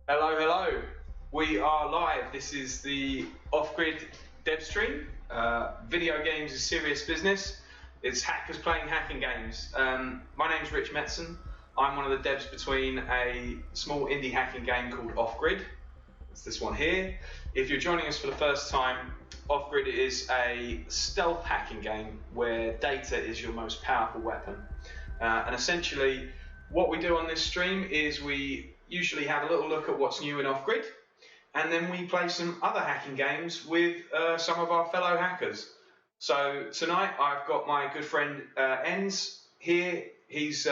Hello, hello. We are live. This is the off-grid dev stream. Video games is serious business. It's hackers playing hacking games. My name's Rich Metzen. I'm one of the devs between a small indie hacking game called Off-Grid. It's this one here. If you're joining us for the first time, Off-Grid is a stealth hacking game where data is your most powerful weapon. And essentially, what we do on this stream is we usually have a little look at what's new in Off-Grid, and then we play some other hacking games with some of our fellow hackers. So tonight I've got my good friend Enz here. He's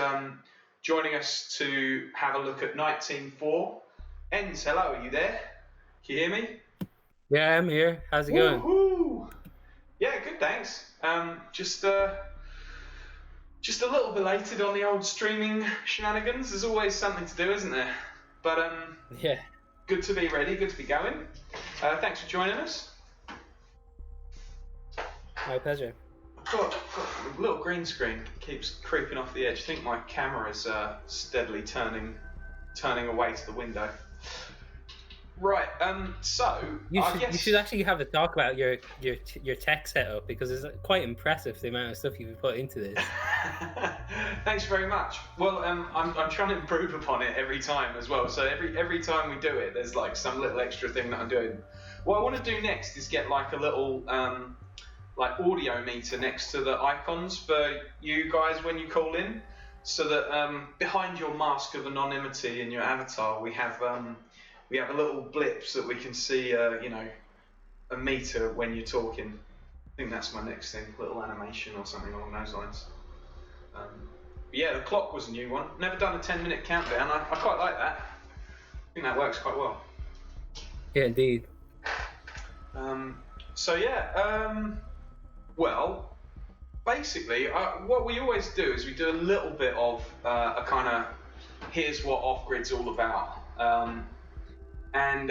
joining us to have a look at Nite Team 4. Enz, hello, are you there? Can you hear me? Yeah, I'm here. How's it going? Woo-hoo! Yeah, good, thanks. Just a little belated on the old streaming shenanigans. There's always something to do, isn't there? But Yeah. good to be ready, good to be going. Thanks for joining us. My pleasure. I've got a little green screen that keeps creeping off the edge. I think my camera is steadily turning away to the window. Right, so you should actually have a talk about your tech setup, because it's quite impressive the amount of stuff you've put into this. Thanks very much. Well, I'm trying to improve upon it every time as well. So every time we do it, there's like some little extra thing that I'm doing. What I want to do next is get like a little like audio meter next to the icons for you guys when you call in, so that behind your mask of anonymity in your avatar, we have a little blip so that we can see, a meter when you're talking. I think that's my next thing, little animation or something along those lines. But yeah, the clock was a new one. Never done a 10-minute countdown. I quite like that. I think that works quite well. Yeah, indeed. Well, basically, what we always do is we do a little bit of a kind of, here's what Off-Grid's all about. And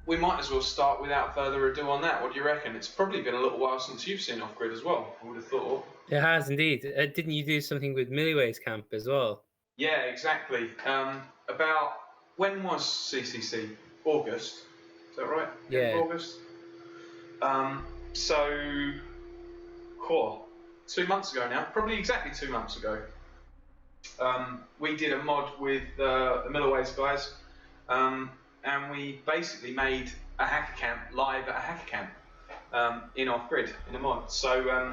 we might as well start without further ado on that. What do you reckon? It's probably been a little while since you've seen Off-Grid as well, I would have thought. It has indeed. Didn't you do something with Milliways Camp as well? Yeah, exactly. About, when was CCC? August, is that right? Yeah. August. So, cool. 2 months ago now, probably exactly 2 months ago. We did a mod with the Milliways guys, and we basically made a hacker camp live at a hacker camp in Off-Grid in a mod. So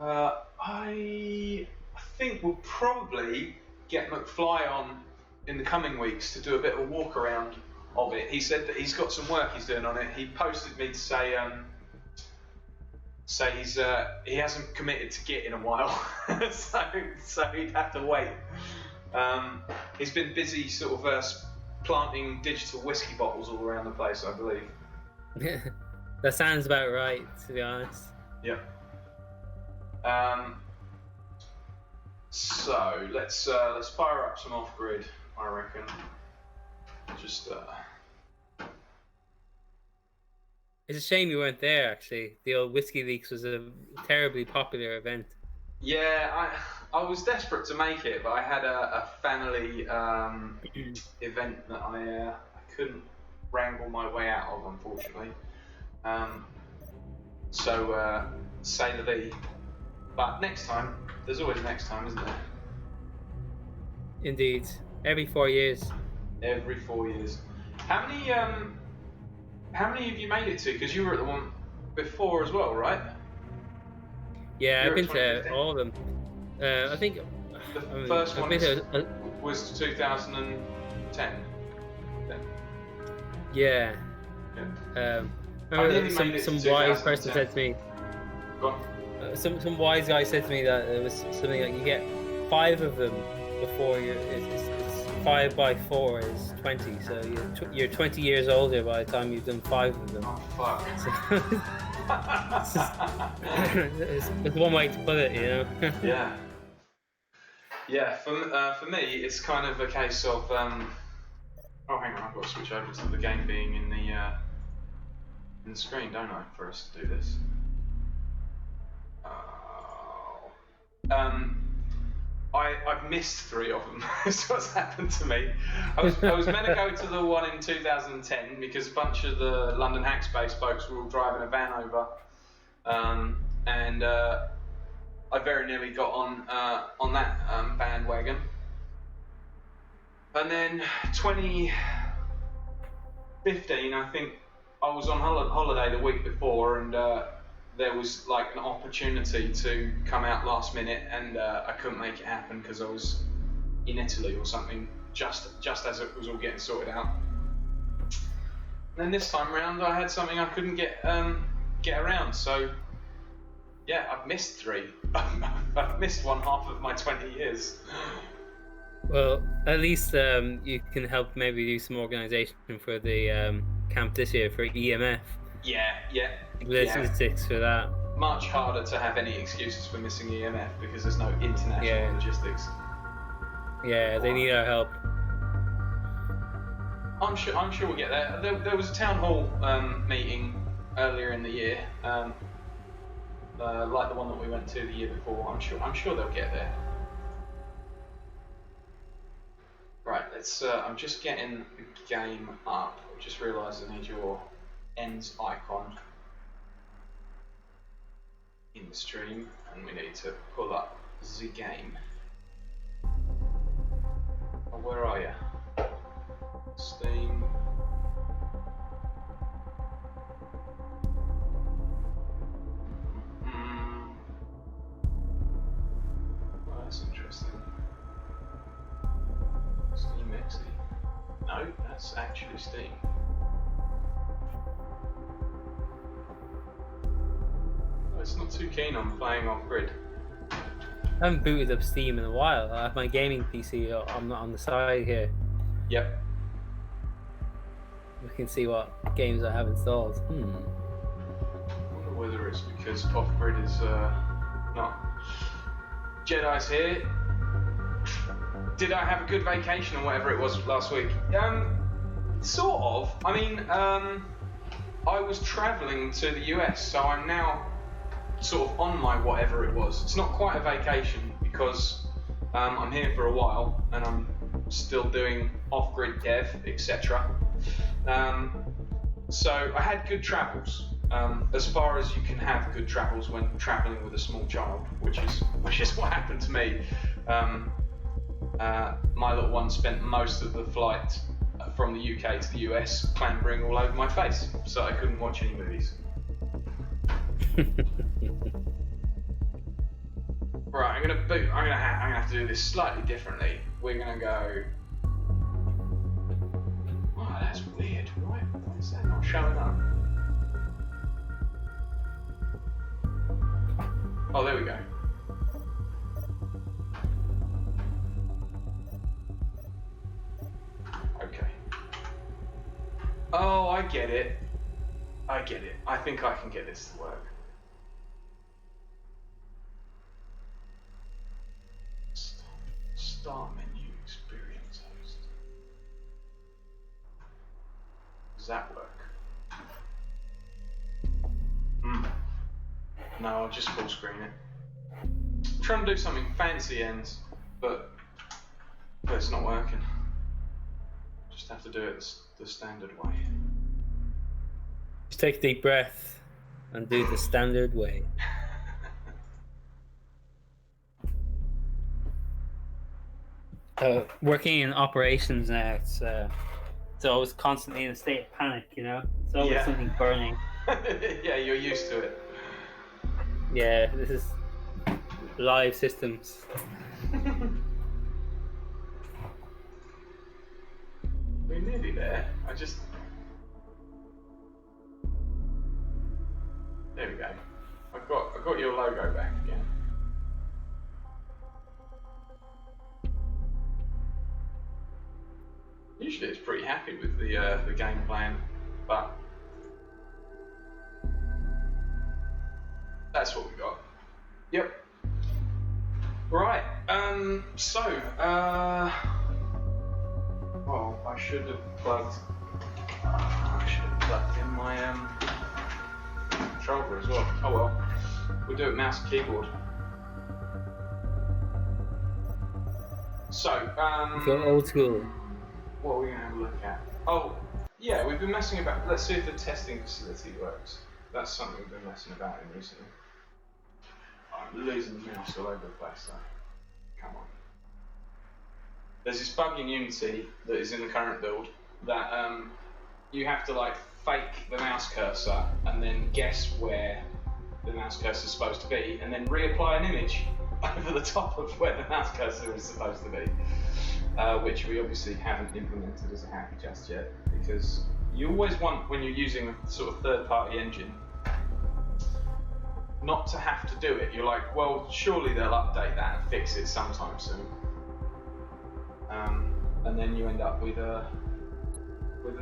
I think we'll probably get McFly on in the coming weeks to do a bit of a walk around of it. He said that he's got some work he's doing on it. He posted me to say he hasn't committed to Git in a while, so he'd have to wait. He's been busy sort of planting digital whiskey bottles all around the place, I believe. That sounds about right, to be honest. Yeah. So let's fire up some Off-Grid, I reckon. Just It's a shame you weren't there, actually. The old Whiskey Leaks was a terribly popular event. Yeah, I was desperate to make it, but I had a family event that I couldn't wrangle my way out of, unfortunately. So say the V. But next time, there's always next time, isn't there? Indeed. Every 4 years. Every 4 years. How many have you made it to? Because you were at the one before as well, right? Yeah, I've been to all of them. I think the first one was 2010. Yeah. Remember some wise person said to me. Some wise guy said to me that it was something like you get 5 of them before it's 5 by 4 is 20, so you're 20 years older by the time you've done 5 of them. Oh fuck! It's one way to put it, you know. Yeah. For me, it's kind of a case of oh, hang on, I've got to switch over to the game being in the screen, don't I, for us to do this? I've missed 3 of them. That's what's happened to me. I was meant to go to the one in 2010 because a bunch of the London Hackspace folks were all driving a van over, and I very nearly got on that bandwagon. And then 2015, I think I was on holiday the week before, and there was like an opportunity to come out last minute, and I couldn't make it happen because I was in Italy or something just as it was all getting sorted out. And then this time round, I had something I couldn't get around. So yeah, I've missed 3. I've missed one half of my 20 years. Well, at least you can help maybe do some organisation for the camp this year for EMF. Yeah. Logistics for that. Much harder to have any excuses for missing EMF because there's no international logistics. Yeah, they need our help. I'm sure we'll get there. There was a town hall meeting earlier in the year, like the one that we went to the year before. I'm sure they'll get there. Right, let's. I'm just getting the game up. I just realised I need your ends icon in the stream, and we need to pull up the game. Oh, where are you? Steam. Oh, that's interesting. Steam XE. No, that's actually Steam. It's not too keen on playing off-grid. I haven't booted up Steam in a while. I have my gaming PC on the side here. Yep. We can see what games I have installed. I wonder whether it's because off-grid is not. Jedi's here. Did I have a good vacation or whatever it was last week? Sort of. I mean, I was travelling to the US, so I'm now sort of on my whatever it was. It's not quite a vacation because I'm here for a while and I'm still doing off-grid dev, etc. So I had good travels, as far as you can have good travels when travelling with a small child, which is what happened to me. My little one spent most of the flight from the UK to the US clambering all over my face, so I couldn't watch any movies. Right, I'm gonna have to do this slightly differently. We're gonna go. Oh, that's weird. Why is that not showing up? Oh, there we go. Okay. Oh, I get it. I think I can get this to work. Start menu, experience host. Does that work? No, I'll just full screen it. I'm trying to do something fancy ends, but it's not working. Just have to do it the standard way. Just take a deep breath and do the standard way. Working in operations now, it's always constantly in a state of panic, you know? It's always something burning. Yeah, you're used to it. Yeah, this is live systems. We're nearly there. There we go. I got your logo back again. Usually it's pretty happy with the game plan, but that's what we got. Yep. Right. Well, I should have plugged in my controller as well. Oh well. We'll do it mouse and keyboard. So, Go old school. what are we going to have a look at? Oh, yeah, we've been messing about. Let's see if the testing facility works. That's something we've been messing about in recently. I'm losing the mouse all over the place, though. Come on. There's this bug in Unity that is in the current build that you have to like fake the mouse cursor and then guess where the mouse cursor is supposed to be, and then reapply an image over the top of where the mouse cursor is supposed to be, which we obviously haven't implemented as a hack just yet, because you always want, when you're using a sort of third-party engine, not to have to do it. You're like, well, surely they'll update that and fix it sometime soon. And then you end up with an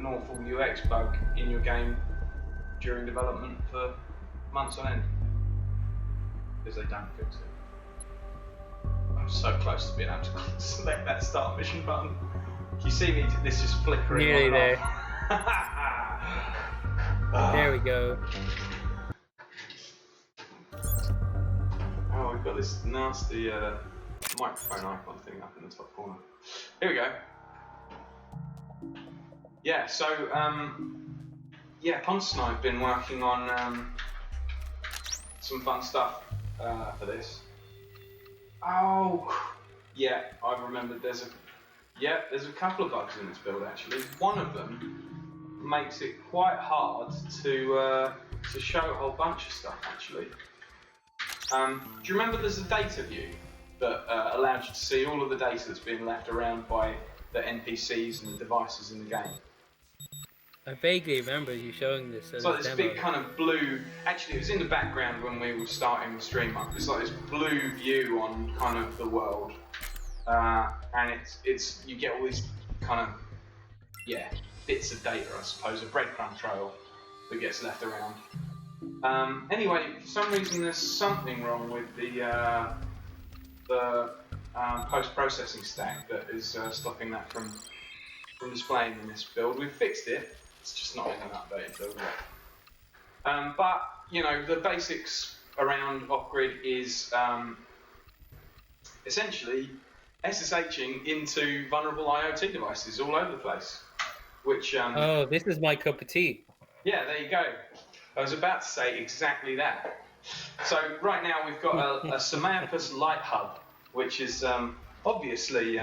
awful UX bug in your game during development for months on end, because they don't fix it. I'm so close to being able to select that start mission button. You see me, this is flickering. Nearly there. There There we go. Oh, we've got this nasty microphone icon thing up in the top corner. Here we go. Yeah, so Ponce and I have been working on some fun stuff for this. Oh, yeah, I've remembered. There's a couple of bugs in this build actually. One of them makes it quite hard to show a whole bunch of stuff actually. Do you remember there's a data view that allows you to see all of the data that's being left around by the NPCs and the devices in the game? I vaguely remember you showing this. It's like this big kind of blue. Actually, it was in the background when we were starting the stream up. It's like this blue view on kind of the world, and it's you get all these kind of bits of data, I suppose, a breadcrumb trail that gets left around. Anyway, for some reason there's something wrong with the post-processing stack that is stopping that from displaying in this build. We've fixed it. It's just not in an updated build yet. But you know, the basics around off-grid is essentially SSHing into vulnerable IoT devices all over the place. Which oh, this is my cup of tea. Yeah, there you go. I was about to say exactly that. So right now we've got a Semaiopus Light Hub, which is obviously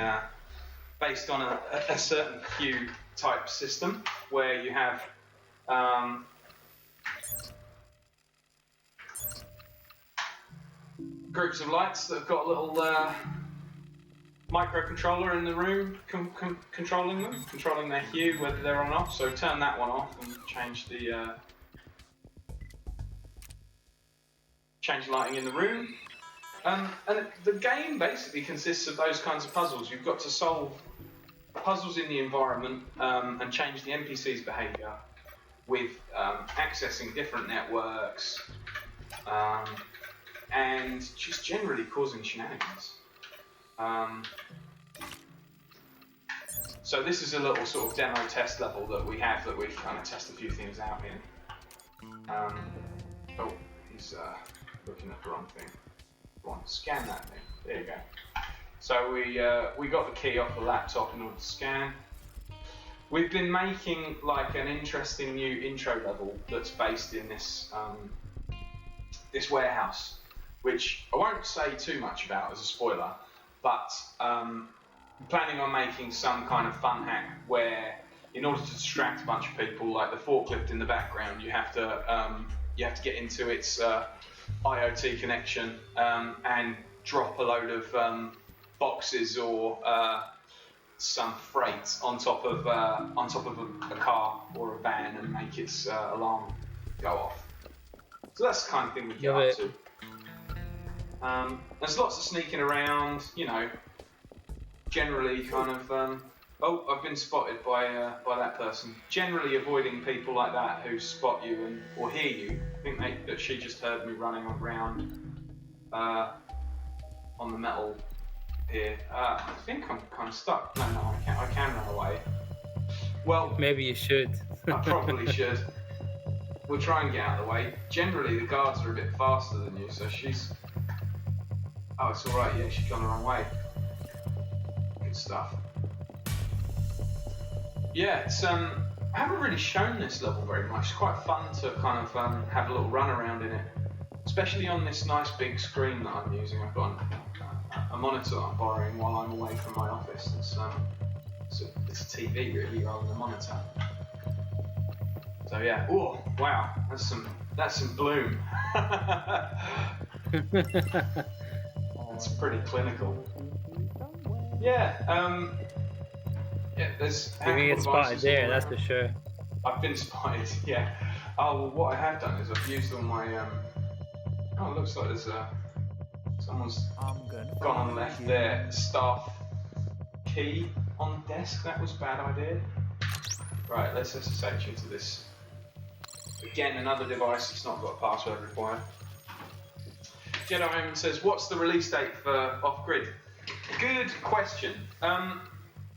based on a certain queue type system where you have groups of lights that have got a little microcontroller in the room controlling their hue, whether they're on or off. So turn that one off and change the lighting in the room. And the game basically consists of those kinds of puzzles. You've got to solve puzzles in the environment and change the NPC's behaviour with accessing different networks and just generally causing shenanigans. So this is a little sort of demo test level that we have that we kind of test a few things out in. Oh, he's looking at the wrong thing. Go on, scan that thing. There you go. So we got the key off the laptop in order to scan. We've been making like an interesting new intro level that's based in this this warehouse, which I won't say too much about as a spoiler, but I'm planning on making some kind of fun hack where, in order to distract a bunch of people, like the forklift in the background, you have to get into its IoT connection and drop a load of boxes or some freight on top of a car or a van and make its alarm go off. So that's the kind of thing we get up to. There's lots of sneaking around, you know, generally kind of. Oh, I've been spotted by that person. Generally avoiding people like that who spot you or hear you. I think that she just heard me running around on the metal here. I think I'm kind of stuck. No, I can run away. Well, maybe you should. I probably should. We'll try and get out of the way. Generally, the guards are a bit faster than you, so she's. Oh, it's all right. Yeah, she's gone the wrong way. and stuff. Yeah, it's I haven't really shown this level very much. It's quite fun to kind of have a little run around in it, especially on this nice big screen that I'm using. I've got a monitor that I'm borrowing while I'm away from my office. It's a TV really rather than a monitor. So yeah, oh wow, that's some bloom. That's pretty clinical. Yeah, yeah. There's you're gonna get spotted there, that's for sure. I've been spotted. Yeah. Oh well, what I have done is I've used all my. Oh, it looks like there's someone's gone and left their staff key on the desk. That was a bad idea. Right, let's SSH into this. Again, another device that's not got a password required. Jedi Omen says, what's the release date for Off-Grid? Good question.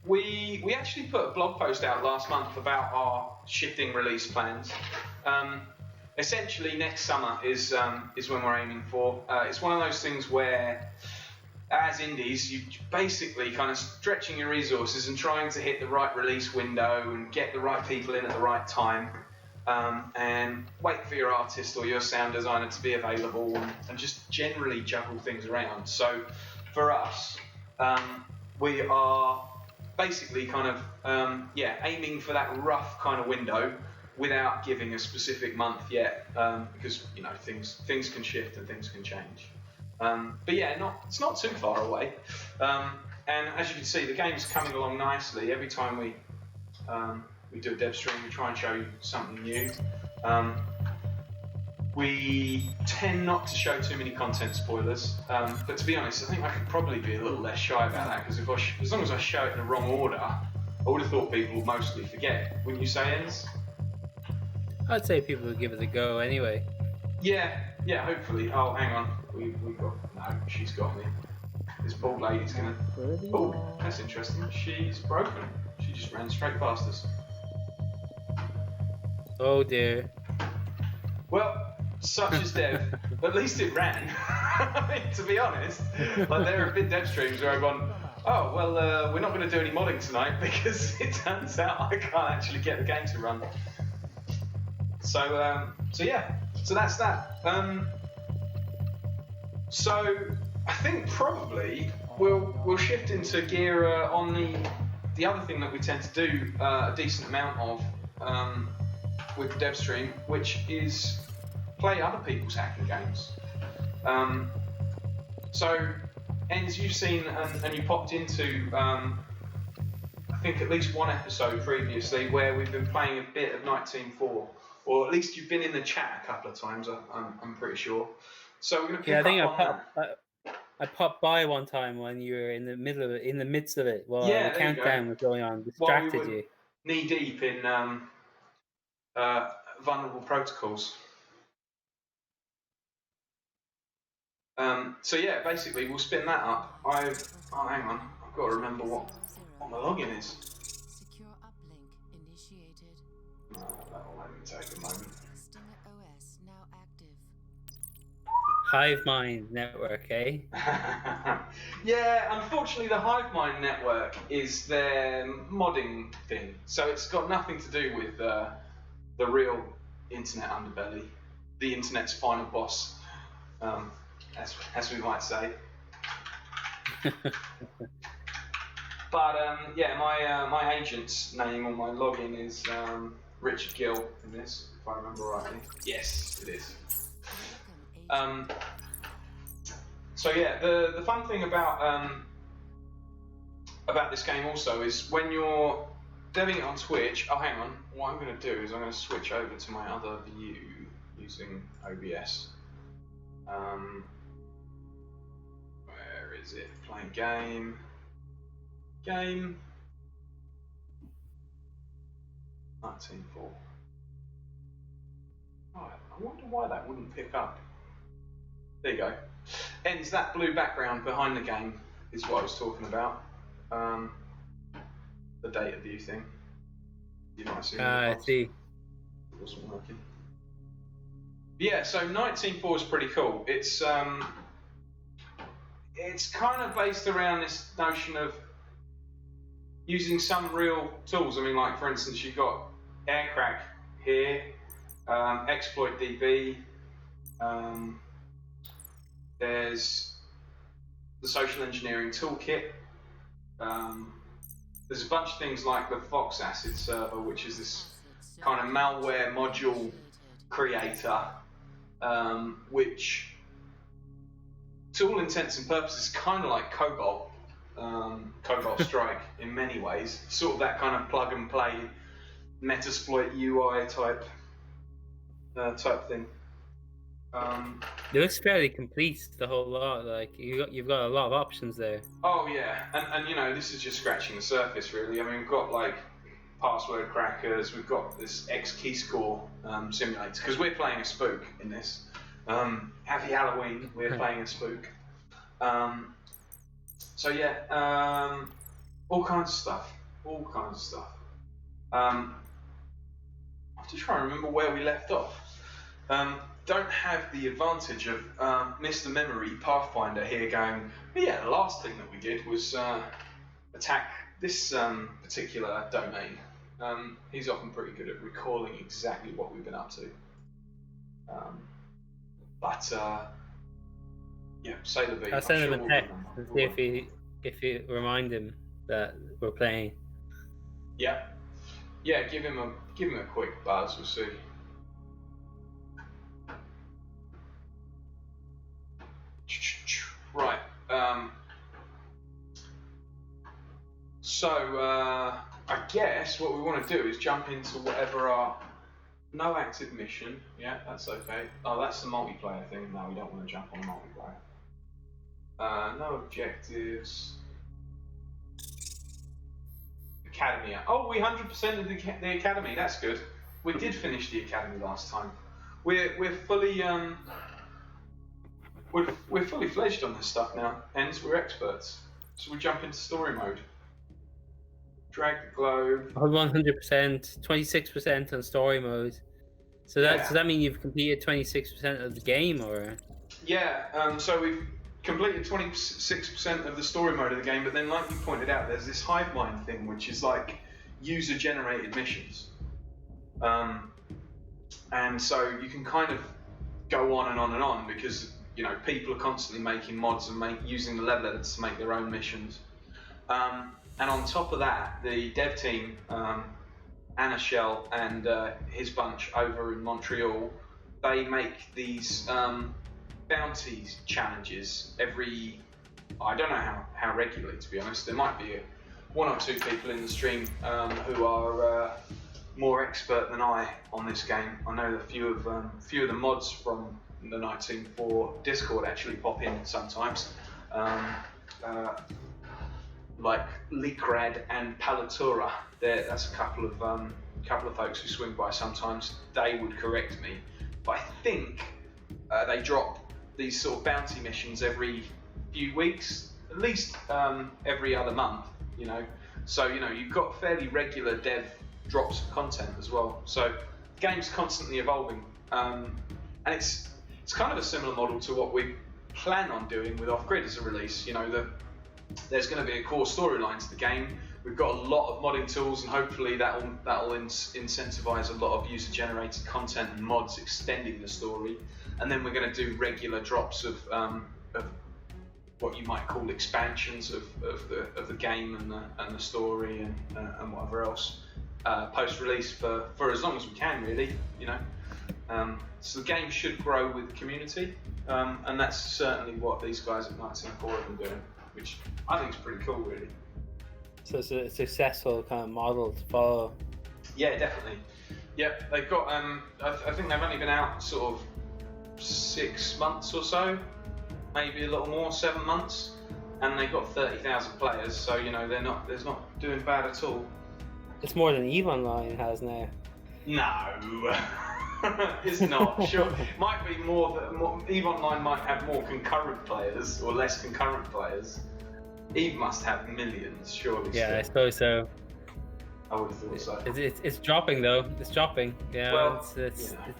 We actually put a blog post out last month about our shifting release plans. Essentially, next summer is when we're aiming for. It's one of those things where, as indies, you basically kind of stretching your resources and trying to hit the right release window and get the right people in at the right time. And wait for your artist or your sound designer to be available and just generally juggle things around. So for us, we are basically kind of aiming for that rough kind of window without giving a specific month yet, because things can shift and things can change. But yeah, it's not too far away. And as you can see, the game's coming along nicely. Every time we do a dev stream, we try and show you something new. We tend not to show too many content spoilers, but to be honest, I think I could probably be a little less shy about that, because as long as I show it in the wrong order, I would have thought people would mostly forget. Wouldn't you say, Enz? I'd say people would give it a go anyway. Yeah, hopefully. Oh, hang on. We got... No, she's got me. This bald lady's gonna... Oh, that's interesting. She's broken. She just ran straight past us. Oh dear. Well, such is dev. At least it ran. I mean, to be honest, like there have been dev streams where I've gone, oh well, we're not going to do any modding tonight because it turns out I can't actually get the game to run. So yeah, so that's that. So I think probably we'll shift into gear on the other thing that we tend to do a decent amount of with the dev stream, which is play other people's hacking games. So, Enz, you've seen and you popped into I think at least one episode previously where we've been playing a bit of Nite Team 4, or at least you've been in the chat a couple of times. I'm pretty sure. So we're going to pick up on that. I popped by one time when you were in the middle of it, in the midst of it, while the countdown was going on, distracted you. Knee deep in vulnerable protocols. So yeah, basically we'll spin that up. Hang on, I've got to remember what my login is. Secure uplink initiated. That'll only take a moment. Stinger OS now active. HiveMind network, eh? Yeah, unfortunately the HiveMind network is their modding thing, so it's got nothing to do with the real internet underbelly, the internet's final boss, as we might say. But yeah, my agent's name on my login is Richard Gill in this, if I remember rightly. Yes, it is. So yeah, the fun thing about this game also is when you're deving it on Twitch. Oh, hang on. What I'm going to do is I'm going to switch over to my other view using OBS. Where is it? Playing game. Game. 19.4. Right, I wonder why that wouldn't pick up. There you go. Ends that blue background behind the game is what I was talking about. The data view thing. You might have seen I see. It wasn't working. Yeah, so 19.4 is pretty cool. It's kind of based around this notion of using some real tools. I mean, like for instance, you've got Aircrack here, Exploit DB. There's the social engineering toolkit. There's a bunch of things like the Fox Acid server, which is this kind of malware module creator, which, to all intents and purposes, is kind of like Cobalt Strike in many ways. Sort of that kind of plug and play Metasploit UI type thing. It looks fairly complete, the whole lot. Like you've got a lot of options there. Oh yeah, and you know, this is just scratching the surface really. I mean, we've got like password crackers, we've got this X key score simulator, because we're playing a spook in this. Happy Halloween, we're playing a spook. So yeah, all kinds of stuff. I'm just trying to remember where we left off. Don't have the advantage of Mr. Memory Pathfinder here going, but yeah, the last thing that we did was attack this particular domain. He's often pretty good at recalling exactly what we've been up to. Yeah, say the V. I'll send him a text and see if you remind him that we're playing. Yeah, give him a quick buzz. We'll see. Right. So I guess what we want to do is jump into whatever our no active mission. Yeah, that's okay. Oh, that's the multiplayer thing. No, we don't want to jump on multiplayer. No objectives. Academy. Oh, we 100% of the academy. That's good. We did finish the academy last time. We're fully we're fully fledged on this stuff now, hence we're experts. So we jump into story mode. Drag the globe. 100%, 26% on story mode. So does that mean you've completed 26% of the game, or? Yeah. So we've completed 26% of the story mode of the game, but then, like you pointed out, there's this hive mind thing, which is like user-generated missions. And so you can kind of go on and on and on because, you know, people are constantly making mods and using the level editors to make their own missions. And on top of that, the dev team, Anna Shell and his bunch over in Montreal, they make these bounties challenges every, I don't know how regularly, to be honest. There might be one or two people in the stream who are more expert than I on this game. I know a few of the mods from the Nite Team for Discord actually pop in sometimes, like Likrad and Palatura. That's a couple of folks who swing by sometimes. They would correct me, but I think they drop these sort of bounty missions every few weeks, at least every other month. You know, so you know you've got fairly regular dev drops of content as well. So the game's constantly evolving, and it's kind of a similar model to what we plan on doing with Off Grid as a release. You know, there's going to be a core storyline to the game. We've got a lot of modding tools, and hopefully that'll incentivize a lot of user-generated content and mods extending the story. And then we're going to do regular drops of what you might call expansions of the game and the story and whatever else post-release for as long as we can, really. You know, so the game should grow with the community, and that's certainly what these guys at Nite Team have been doing, which I think is pretty cool, really. So it's a successful kind of model to follow. Yeah, definitely. Yep, they've got. I think they've only been out sort of 6 months or so, maybe a little more, 7 months, and they've got 30,000 players. So you know they're not doing bad at all. It's more than EVE Online has now. No, it's not. Sure, might be more. EVE Online might have more concurrent players or less concurrent players. EVE must have millions, surely. Yeah, still. I suppose so. I would have thought so. It's dropping though. It's dropping. Yeah, well,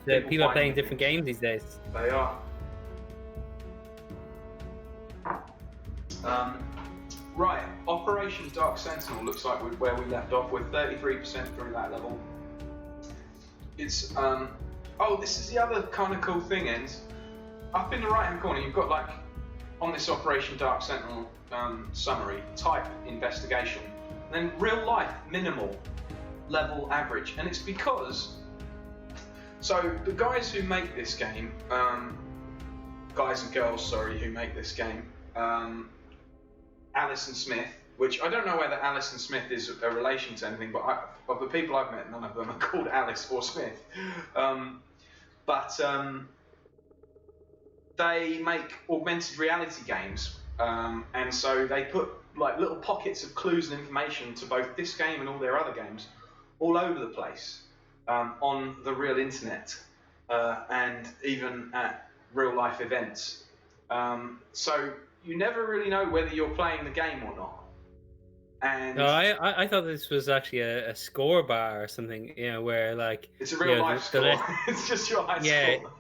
people are playing different games these days. They are. Right, Operation Dark Sentinel looks like where we left off. We're 33% through that level. It's, oh, this is the other kind of cool thing, Enz. Up in the right-hand corner, you've got, like, on this Operation Dark Sentinel summary, type investigation, and then real life, minimal, level, average. And it's because, so the guys who make this game, guys and girls, sorry, who make this game, Alice and Smith, which I don't know whether Alice and Smith is a relation to anything, but of the people I've met, none of them are called Alice or Smith. They make augmented reality games, and so they put like little pockets of clues and information to both this game and all their other games all over the place on the real internet and even at real life events. So you never really know whether you're playing the game or not. And no, I thought this was actually a score bar or something, you know, where like it's a real life score. It's just your high score.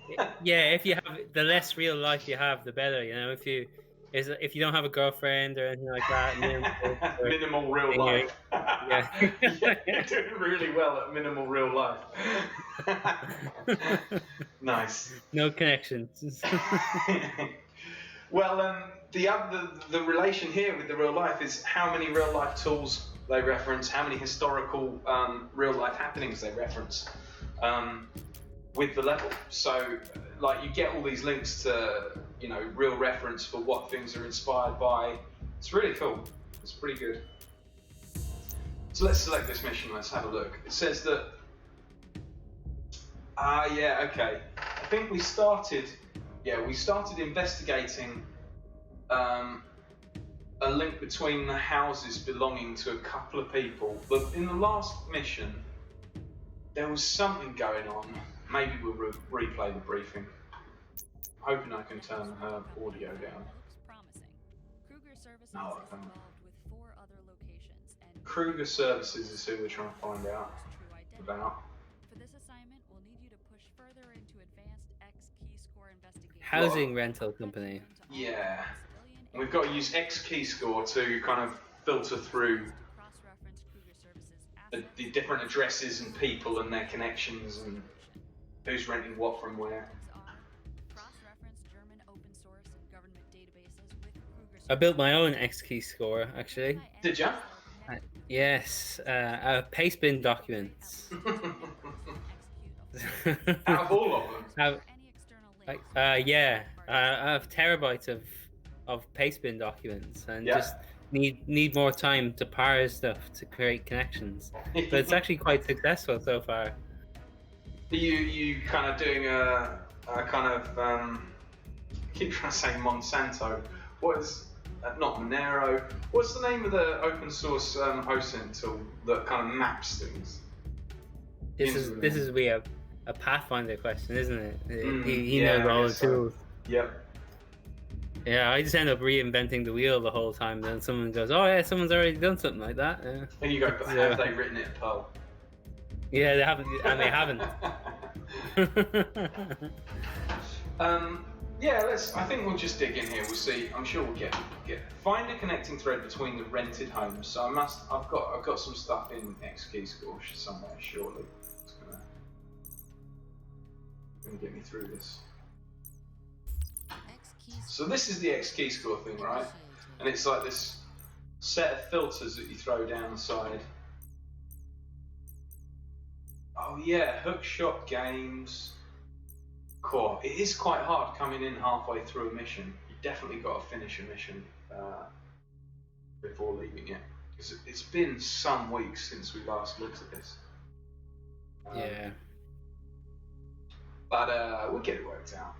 Yeah, if you have the less real life you have, the better. You know, if you don't have a girlfriend or anything like that, minimal real life. Yeah. You're doing really well at minimal real life. Nice. No connections. Well, the relation here with the real life is how many real life tools they reference, how many historical real life happenings they reference with the level. So, like, you get all these links to, you know, real reference for what things are inspired by. It's really cool. It's pretty good. So let's select this mission. Let's have a look. It says that. Yeah, okay. I think we started investigating a link between the houses belonging to a couple of people. But in the last mission, there was something going on. Maybe we'll replay the briefing. Hoping I can turn her audio down. No, I can't. Kruger Services is who we're trying to find out about. For this assignment, we'll need you to push further into advanced X key score investigation. Housing rental company. Yeah. And we've got to use X key score to kind of filter through the different addresses and people and their connections and who's renting what from where. I built my own X key score, actually. Did you? Yes, pastebin documents. Out of all of them? Yeah, I have terabytes of pastebin documents, and just need more time to parse stuff to create connections. But it's actually quite successful so far. Are you kind of doing a kind of I keep trying to say Monsanto. What is not Monero? What's the name of the open source OSINT tool that kind of maps things? This is a Pathfinder question, isn't it? He knows all the tools. Yep. Yeah, I just end up reinventing the wheel the whole time. Then someone goes, "Oh yeah, someone's already done something like that." Yeah. And you go, "But have they written it in Perl?" Yeah, they haven't, and they haven't. Yeah, I think we'll just dig in here. We'll see. I'm sure we'll get. Find a connecting thread between the rented homes. So I've got some stuff in X key score somewhere. Surely, it's gonna get me through this. So this is the X key score thing, right? And it's like this set of filters that you throw down the side. Oh yeah, hookshot games. Cool. It is quite hard coming in halfway through a mission. You definitely got to finish a mission before leaving it. It's been some weeks since we last looked at this. Yeah. But we'll get it worked out.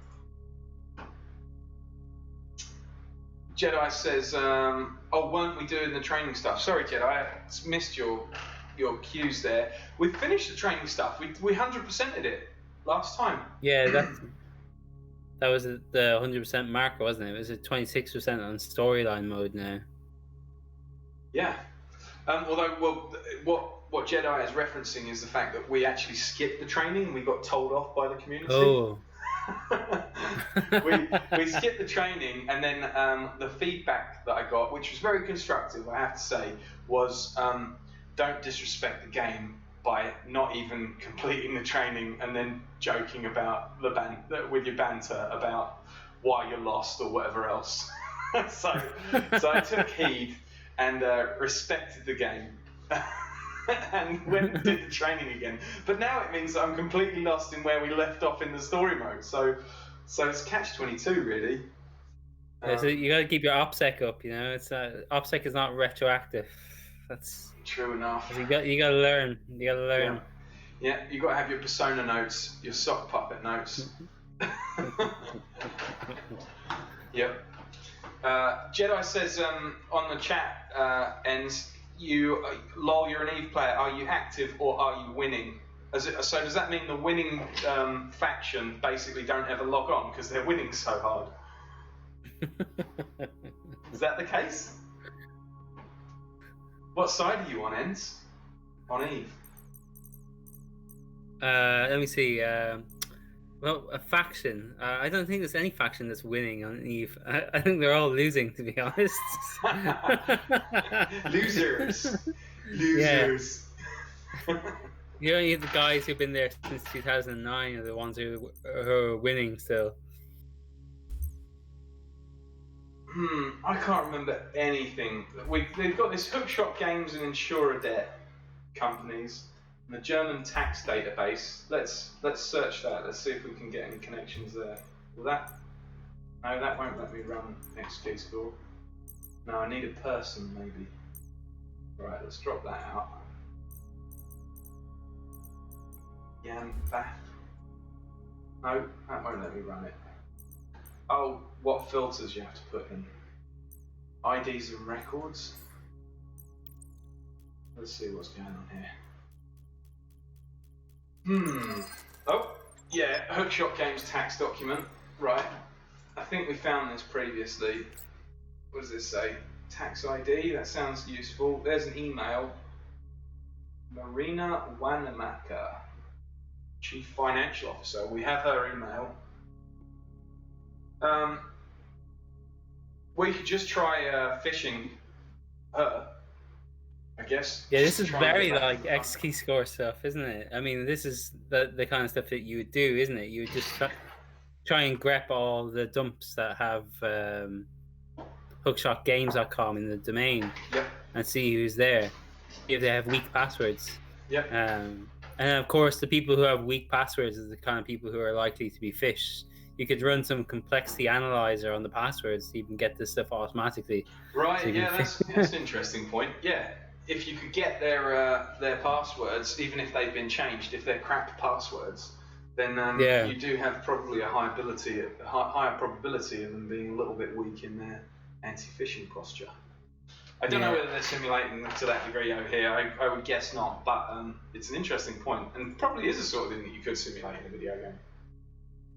Jedi says, "Oh, weren't we doing the training stuff?" Sorry, Jedi, I missed your cues there. We finished the training stuff. We 100%ed it last time. Yeah, that was the 100% marker, wasn't it? It was a 26% on storyline mode now. Yeah. Although, what Jedi is referencing is the fact that we actually skipped the training and we got told off by the community. Oh. we skipped the training, and then the feedback that I got, which was very constructive, I have to say, was don't disrespect the game by not even completing the training and then joking about with your banter about why you're lost or whatever else. so I took heed and respected the game. And went and did the training again. But now it means that I'm completely lost in where we left off in the story mode. So it's catch-22 really. Yeah, so you got to keep your OPSEC up. You know, it's OPSEC is not retroactive. That's true enough. You got to learn. You got to learn. Yeah, you got to have your persona notes, your sock puppet notes. Yep. Jedi says on the chat ends. Lol, you're an Eve player. Are you active or are you winning? So does that mean the winning faction basically don't ever log on because they're winning so hard? Is that the case? What side are you on, Ends? On Eve? Let me see. Well, a faction. I don't think there's any faction that's winning on Eve. I think they're all losing, to be honest. Losers. Yeah. You only have the guys who've been there since 2009 are the ones who are winning still. I can't remember anything. They've got this Hookshot Games and Insurer Debt companies. The German tax database. Let's search that. Let's see if we can get any connections there. Will that? No, that won't let me run XP score. No, I need a person maybe. Right, let's drop that out. Jan Bath. No, that won't let me run it. Oh, what filters you have to put in? IDs and records. Let's see what's going on here. Oh, yeah, Hookshot Games tax document. Right. I think we found this previously. What does this say? Tax ID? That sounds useful. There's an email. Marina Wanamaker, Chief Financial Officer. We have her email. We could just try phishing her. I guess. Yeah, this is very like X key score stuff, isn't it? I mean, this is the kind of stuff that you would do, isn't it? You would just try and grep all the dumps that have hookshotgames.com in the domain, and see who's there, if they have weak passwords. And of course, the people who have weak passwords are the kind of people who are likely to be phished. You could run some complexity analyzer on the passwords so you can get this stuff automatically. Right, so that's an interesting point. Yeah. If you could get their passwords, even if they've been changed, if they're cracked passwords, then you do have probably a higher probability of them being a little bit weak in their anti-phishing posture. I don't know whether they're simulating to that degree over here. I would guess not, but it's an interesting point, and probably is a sort of thing that you could simulate in a video game.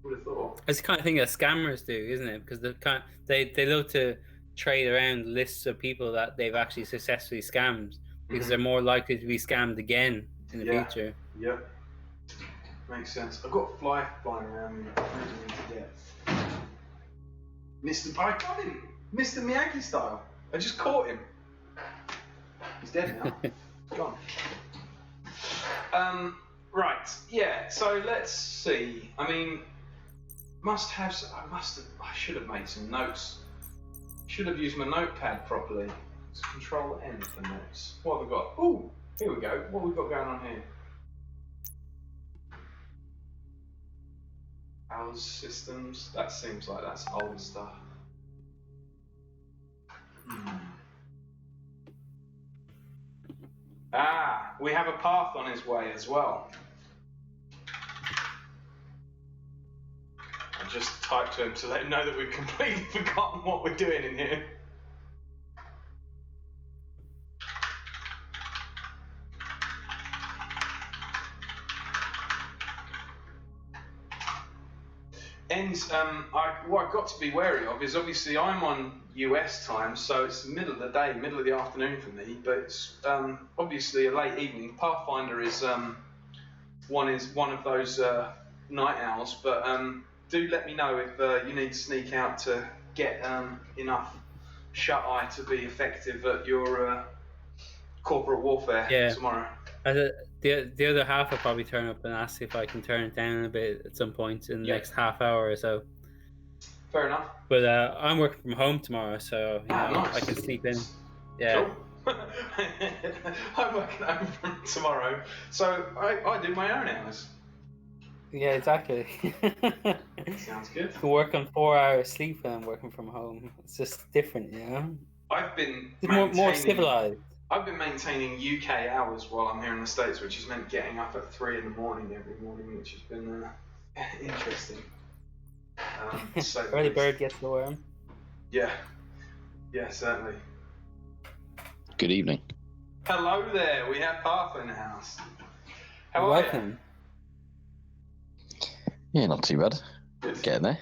Would have thought. It's the kind of thing that scammers do, isn't it? Because they love to trade around lists of people that they've actually successfully scammed, because they're more likely to be scammed again in the future. Yep. Makes sense. I've got a fly flying around me to death. I got him! Mr. Miyagi style. I just caught him. He's dead now. He's gone. Right, yeah, so let's see. I mean, I should have made some notes. Should have used my notepad properly. Let's Control N for notes. What have we got? Ooh, here we go. What have we got going on here? Hours systems. That seems like that's old stuff. Ah, we have a path on his way as well. I just typed to him to let him know that we've completely forgotten what we're doing in here. And what I've got to be wary of is obviously I'm on US time, so it's the middle of the day, middle of the afternoon for me, but it's obviously a late evening. Pathfinder is one of those night owls, but do let me know if you need to sneak out to get enough shut-eye to be effective at your corporate warfare tomorrow. The other half will probably turn up and ask if I can turn it down a bit at some point in the next half hour or so. Fair enough. But I'm working from home tomorrow, so nice. I can sleep in. Yeah. Cool. I'm working home from tomorrow, so I do my own hours. Yeah, exactly. Sounds good. You can work on 4 hours sleep when I'm working from home. It's just different, I've been more civilized. I've been maintaining UK hours while I'm here in the States, which has meant getting up at 3 in the morning every morning, which has been interesting. Early bird gets the worm. Yeah, certainly. Good evening. Hello there, we have Parth in the house. How are Welcome. Yeah, not too bad. Good. Getting there.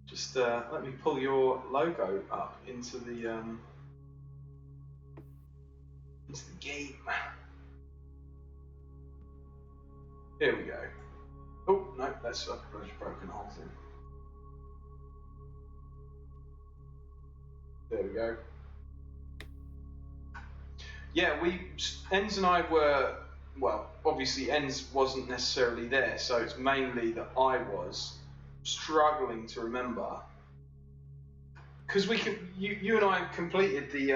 Just let me pull your logo up into the game. Here we go. Oh no, that's a broken whole thing. There we go. Yeah, Enz and I were, well, obviously Enz wasn't necessarily there, so it's mainly that I was struggling to remember. Because you and I completed the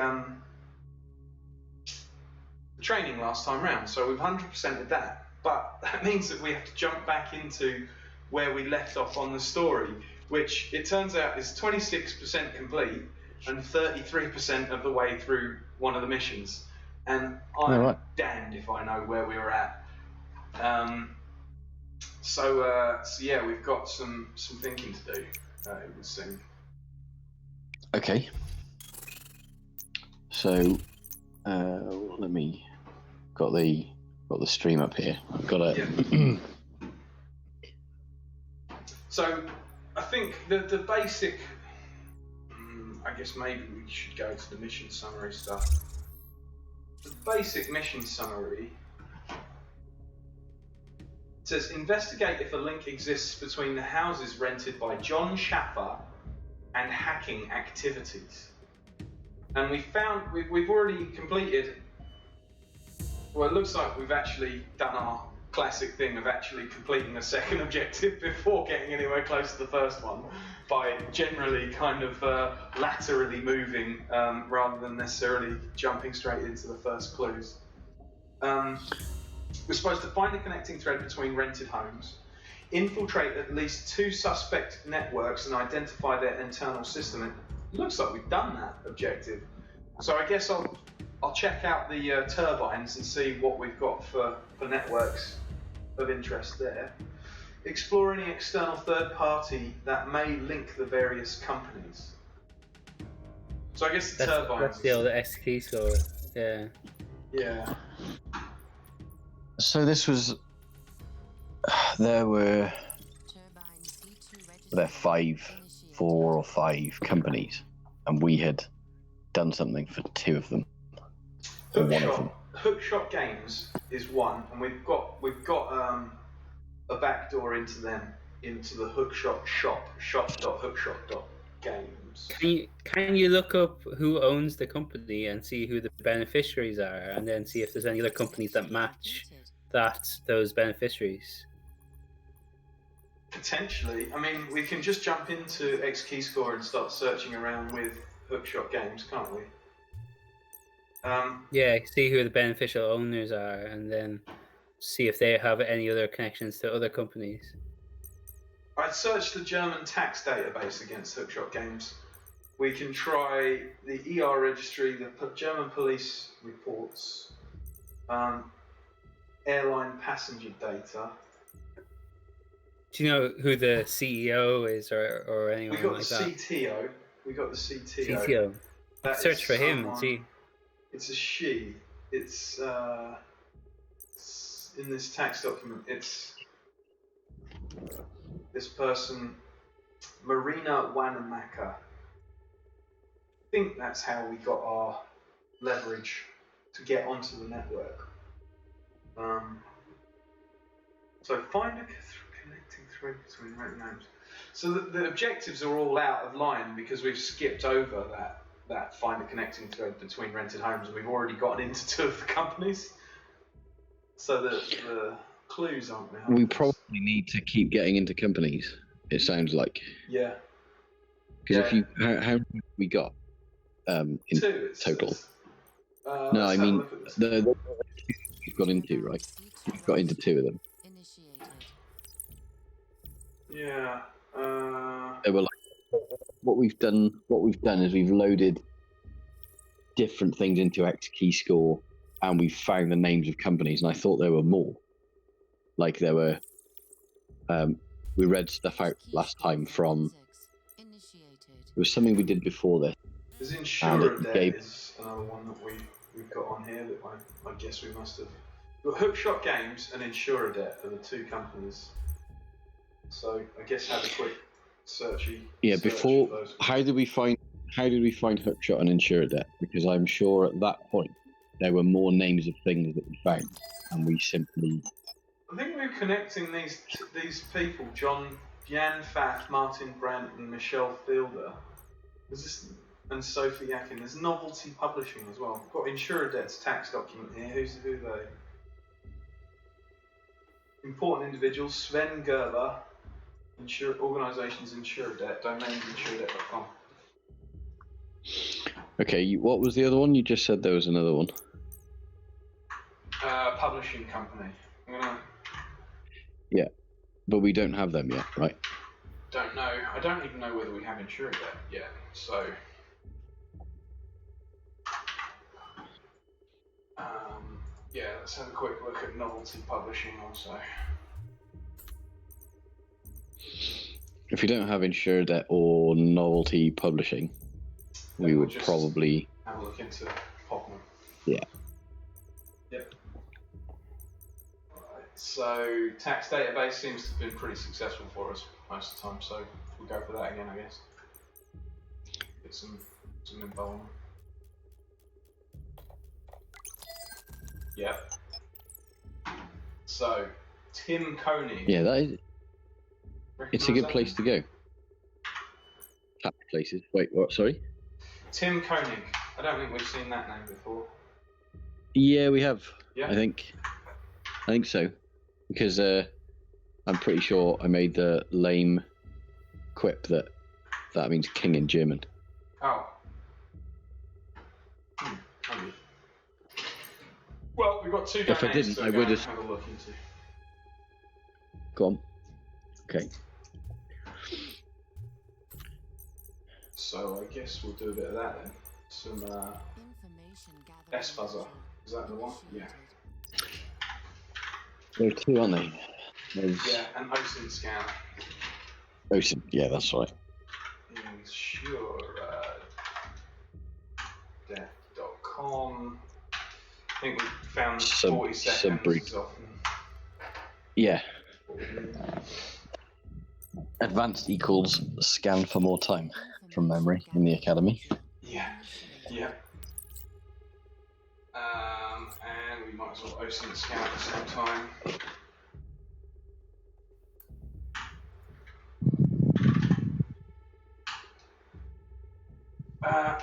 training last time round, so we've 100%ed that. But that means that we have to jump back into where we left off on the story, which it turns out is 26% complete and 33% of the way through one of the missions. And I'm damned if I know where we were at. So yeah, we've got some thinking to do, it would seem. Okay. So, let me got the stream up here. I've got a. Yeah. So, I think the basic. I guess maybe we should go to the mission summary stuff. The basic mission summary says investigate if a link exists between the houses rented by John Schaffer and hacking activities. And we've already completed. Well, it looks like we've actually done our classic thing of actually completing a second objective before getting anywhere close to the first one by generally kind of laterally moving rather than necessarily jumping straight into the first clues. We're supposed to find a connecting thread between rented homes, infiltrate at least 2 suspect networks and identify their internal system. It looks like we've done that objective. So I guess I'll check out the turbines and see what we've got for networks of interest there. Explore any external third party that may link the various companies. So I guess the turbines. That's the old XP score. Yeah. Yeah. So this was. There were 4 or 5 companies, and we had done something for 2 of them. Or one of them. Hookshot Games is one, and we've got a backdoor into them, into the Hookshot shop, shop.hookshot.games. Can you look up who owns the company and see who the beneficiaries are, and then see if there's any other companies that match those beneficiaries? Potentially. I mean, we can just jump into XKeyscore and start searching around with Hookshot Games, can't we? Yeah, see who the beneficial owners are, and then see if they have any other connections to other companies. I'd search the German tax database against Hookshot Games. We can try the ER registry, the German police reports, airline passenger data. Do you know who the CEO is or anyone like that? We got the CTO. CTO. Search for him and see. It's a she. It's in this tax document. It's this person, Marina Wanamaker. I think that's how we got our leverage to get onto the network. So find a connecting trade between rented homes. So the objectives are all out of line because we've skipped over that find a connecting thread between rented homes, and we've already gotten into 2 of the companies. So the clues aren't there. We probably need to keep getting into companies. It sounds like. Yeah. Because if you, how many have we got in 2 total? says. No, I mean the we've got into, right? We've got into 2 of them. Initiated. Yeah. They were like, what we've done is we've loaded different things into X key score, and we've found the names of companies. And I thought there were more. Like there were, we read stuff out last time from. It was something we did before this. There's Insurer Debt is another one that we've got on here that I guess we must have. We've got Hookshot Games and Insurer Debt are the 2 companies. So I guess have a quick searchy. Yeah, search before of those. how did we find Hookshot and Insurer Debt? Because I'm sure at that point there were more names of things that we found, and we simply. I think we're connecting these people: Jan Fath, Martin Brandt, and Michelle Fielder. And Sophie Yakin. There's Novelty Publishing as well. We've got Insurer Debt's tax document here. Who are they? Important individuals: Sven Gerber. Organisations Insurer Debt. Domains insuredebt.com. Okay, what was the other one? You just said there was another one. Publishing company. Yeah, but we don't have them yet, right? Don't know. I don't even know whether we have Insurer Debt yet. So. Yeah, let's have a quick look at Novelty Publishing also. If we don't have Insured Debt or Novelty Publishing, we would probably have a look into Popman. Yeah. Yep. Right. So tax database seems to have been pretty successful for us most of the time, so we'll go for that again, I guess. Get some info on. Yep. So, Tim Koenig. Yeah, that is. It's a good that? place to go. Tap places. Wait, what? Sorry. Tim Koenig. I don't think we've seen that name before. Yeah, we have. Yeah. I think so, because I'm pretty sure I made the lame quip that means king in German. Oh. Maybe. Well, we've got 2 domains If I didn't, to I would have. Have a look into. Go on. Okay. So I guess we'll do a bit of that then. Some S-Fuzzer. Is that the one? Yeah. There are 2, aren't they? Yeah, and OSINT scan. OSINT, yeah, that's right. Insuredebt.com. I think we found 40 seconds sub-brief. often. Yeah. Advanced equals scan for more time from memory in the academy. Yeah. And we might as well OSINT scan at the same time.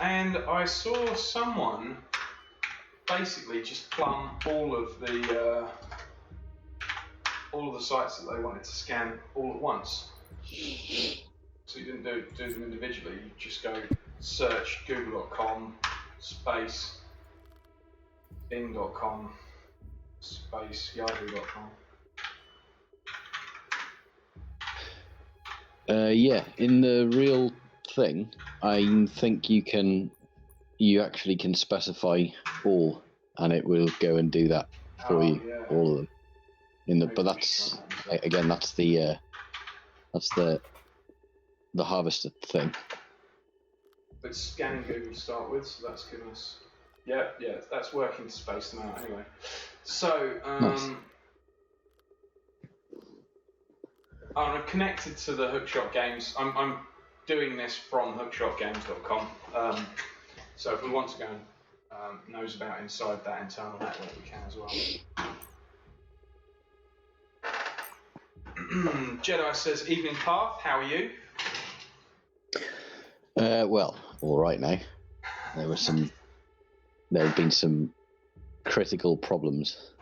And I saw someone basically just plumb all of the sites that they wanted to scan all at once. So you didn't do them individually. You just go search google.com space bing.com space yahoo.com. Yeah, in the real thing, I think you actually can specify all, and it will go and do that for you, yeah. all of them. But that's again, that's the harvested thing. But scanning Google to start with, so that's given us. Yeah, that's working to space them out anyway. So, Nice. I'm connected to the Hookshot Games. I'm doing this from hookshotgames.com. So if we want to go and nose about inside that internal network, we can as well. Jedi says, "Evening Path. How are you?" Well, all right now. There have been some critical problems,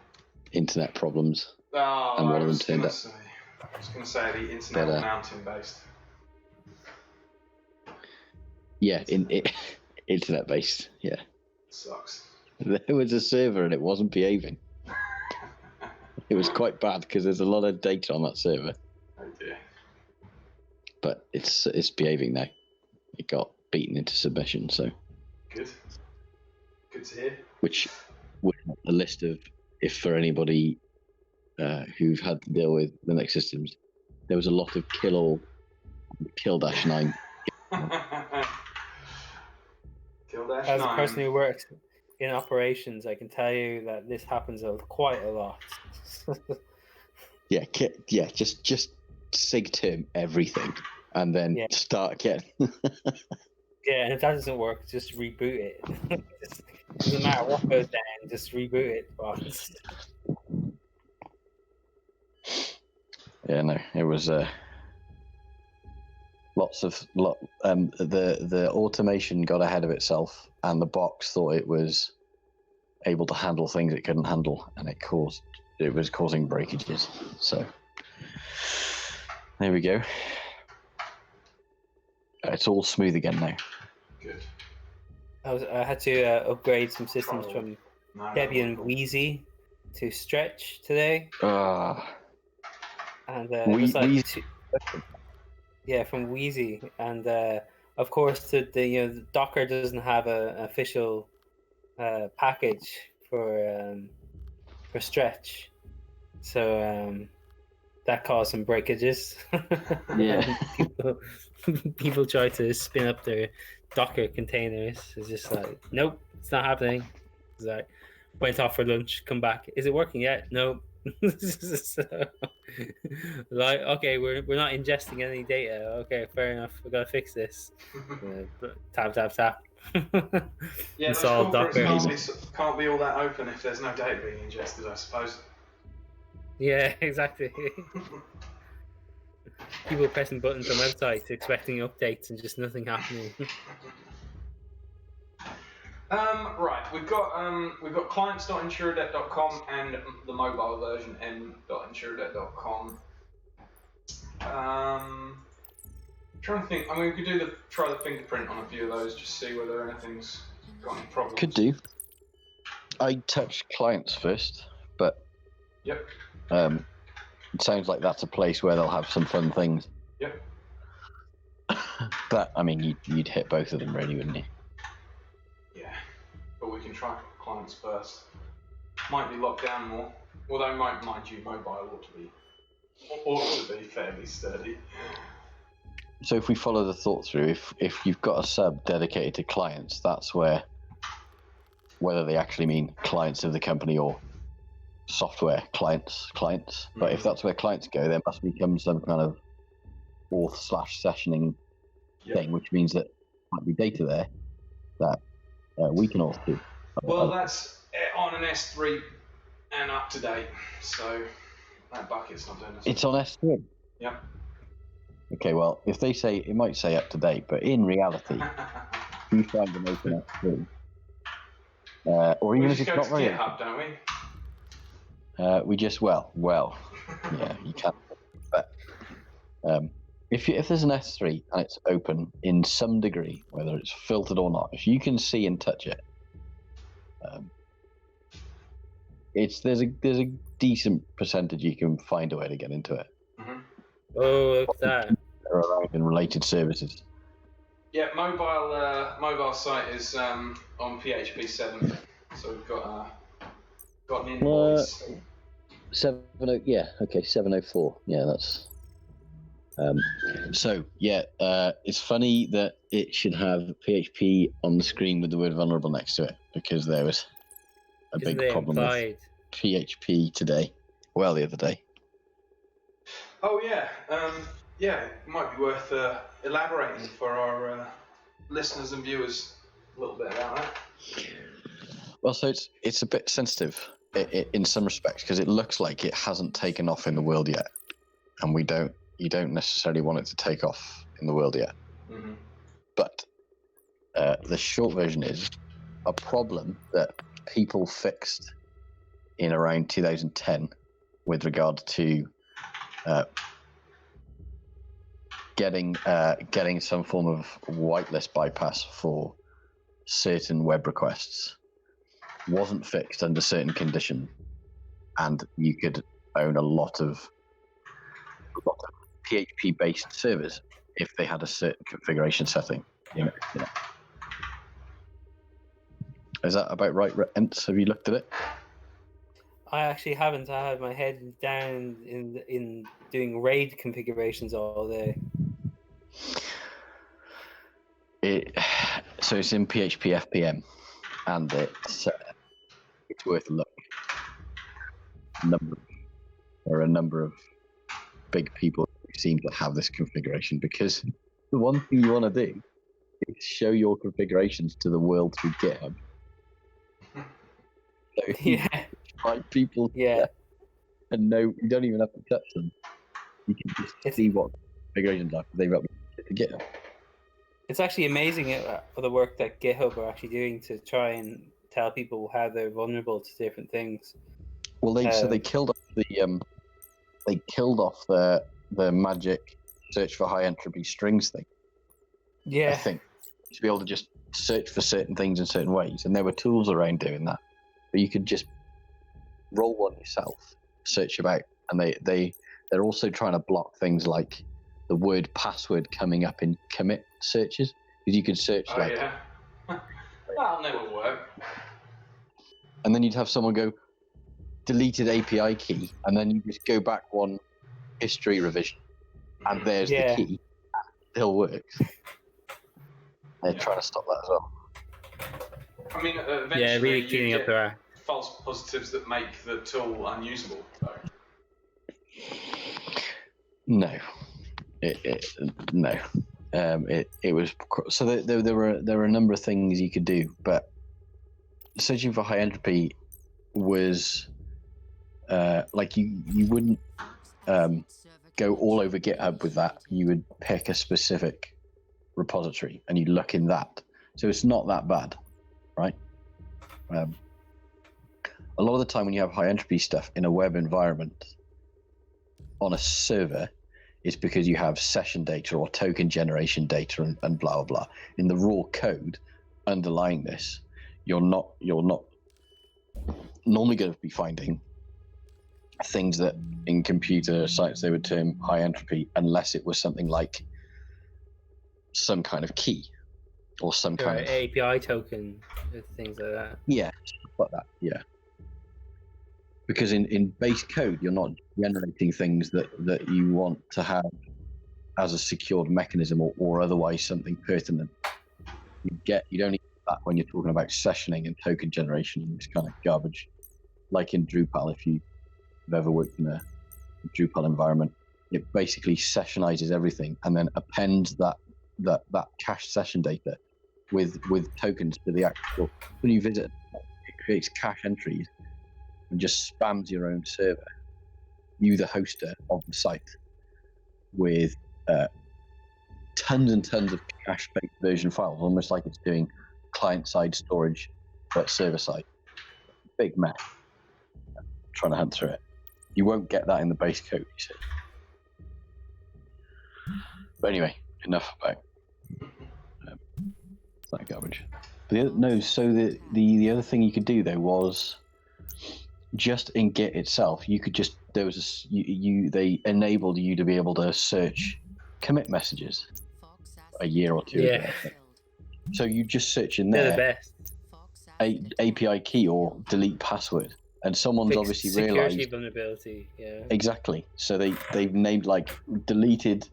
internet problems, Oh, and one I of them was turned gonna up. say, the internet But, mountain based. Yeah, internet based. Yeah, Sucks. there was a server and it wasn't behaving. It was quite bad because there's a lot of data on that server. Oh dear. But it's behaving now. It got beaten into submission, so Good. Good to hear. which was a list of, if for anybody who've had to deal with Linux systems, there was a lot of kill 9. Kill dash As a 9. person who works in operations, I can tell you that this happens quite a lot. Yeah, just sig term everything and then start again. Yeah, and if that doesn't work, just reboot it. Doesn't matter what goes down, just reboot it once. Yeah, no, it was the automation got ahead of itself, and the box thought it was able to handle things it couldn't handle, and it was causing breakages. So there we go. It's all smooth again now. Good. I had to upgrade some systems from Debian Wheezy to Stretch today, and it was like from Wheezy, and of course the Docker doesn't have an official package for Stretch, so that caused some breakages. Yeah. people try to spin up their Docker containers. It's just like, nope, it's not happening. It's like, went off for lunch, come back. Is it working yet? No. So, like, okay, we're not ingesting any data. Okay, fair enough. We gotta fix this. Tap. Yeah, those Install corporates Docker. can't be all that open if there's no data being ingested, I suppose. Yeah, exactly. People pressing buttons on websites expecting updates and just nothing happening. Right, we've got clients.insuredebt.com and the mobile version m.insuredebt.com. Trying to think. I mean, we could try the fingerprint on a few of those, just see whether anything's got any problems. Could do. I touched clients first, but yep. It sounds like that's a place where they'll have some fun things. Yep. But I mean, you'd hit both of them, really, wouldn't you? Yeah, but we can try clients first. Might be locked down more, although, mind you, mobile ought to be fairly sturdy. So if we follow the thought through, if you've got a sub dedicated to clients, that's where, whether they actually mean clients of the company or software clients. But if that's where clients go, there must become some kind of auth/sessioning thing, which means that there might be data there that we can auth to. Well, that's on an S3 and up to date, so that bucket's not doing this. It's on S3. Yep. Okay, well, if they say, it might say up to date, but in reality, you find them open S3. Or even if it's not very GitHub, don't we? We just yeah, you can. But if there's an S3 and it's open in some degree, whether it's filtered or not, if you can see and touch it, there's a decent percentage you can find a way to get into it. Mm-hmm. Oh, look at that! They're around in related services. Yeah, mobile site is on PHP 7, so we've got an invoice. 704. Yeah, that's. So yeah, it's funny that it should have PHP on the screen with the word vulnerable next to it, because there was a big problem with PHP today. Well, the other day. Oh yeah, it might be worth elaborating for our listeners and viewers a little bit about that. Well, so it's a bit sensitive in some respects, because it looks like it hasn't taken off in the world yet. and you don't necessarily want it to take off in the world yet. Mm-hmm. But the short version is a problem that people fixed in around 2010 with regard to getting some form of whitelist bypass for certain web requests wasn't fixed under certain conditions, and you could own a lot of PHP based servers if they had a certain configuration setting. Is that about right, Ents? Have you looked at it? I actually haven't. I had my head down in doing RAID configurations all day. So it's in PHP FPM, and it's worth a look. There are a number of big people who seem to have this configuration, because the one thing you want to do is show your configurations to the world through GitHub. So Yeah. find people, and no, you don't even have to touch them. You can just see what configurations are they've uploaded to GitHub. It's actually amazing the work that GitHub are actually doing to try and tell people how they're vulnerable to different things. Well, they killed off the magic search for high entropy strings thing. Yeah, I think, to be able to just search for certain things in certain ways, and there were tools around doing that, but you could just roll one yourself, search about, and they're also trying to block things like the word password coming up in commit searches, because you could search That'll never work. and then you'd have someone go deleted API key, and then you just go back one history revision, and there's the key. It still works. They're trying to stop that as well. I mean, eventually really you cleaning get up their false positives that make the tool unusable. Though. No, no. It was so there were a number of things you could do, but searching for high entropy was like you wouldn't go all over GitHub with that. You would pick a specific repository and you look in that. So it's not that bad, right? A lot of the time when you have high entropy stuff in a web environment on a server, it's because you have session data or token generation data and blah, blah, blah. In the raw code underlying this, you're not normally going to be finding things that in computer science they would term high entropy, unless it was something like some kind of key or some kind of API token, things like that. Yeah, stuff like that. Yeah, because in base code you're not generating things that you want to have as a secured mechanism or otherwise something pertinent. You don't need that when you're talking about sessioning and token generation and this kind of garbage. Like in Drupal, if you've ever worked in a Drupal environment, it basically sessionizes everything and then appends that cached session data with tokens to the actual. When you visit, it creates cache entries and just spams your own server, you the hoster of the site, with tons and tons of cache-based version files, almost like it's doing client-side storage but server-side. Big mess. Trying to hunt through it. You won't get that in the base code, you see. But anyway, enough about that garbage. So the other thing you could do though was just in Git itself, you could just they enabled you to be able to search commit messages a year or two ago. So you just search in there. They're the best. API key or delete password, and someone's obviously security realized vulnerability. Yeah. Exactly. So they've named like deleted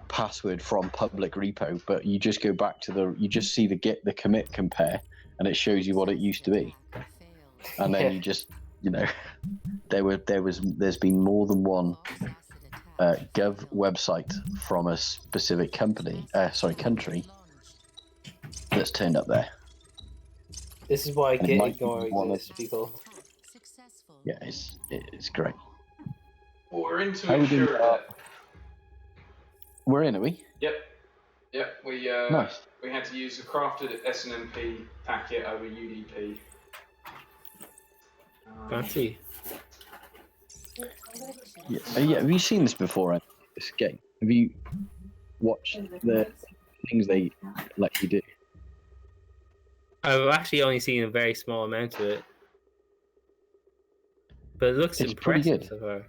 password from public repo, but you just go back to you just see the commit compare, and it shows you what it used to be, and then you just there's been more than one gov website from a specific country that's turned up there. This is why Git ignore exists, people. Yeah, it's great. Well, we're into it. We're in, are we? Yep. We Nice. we had to use a crafted SNMP packet over UDP. Fancy. Yeah. Have you seen this before? This game? Have you watched the things they let you do? I've actually only seen a very small amount of it, but it looks It's pretty impressive good. so far.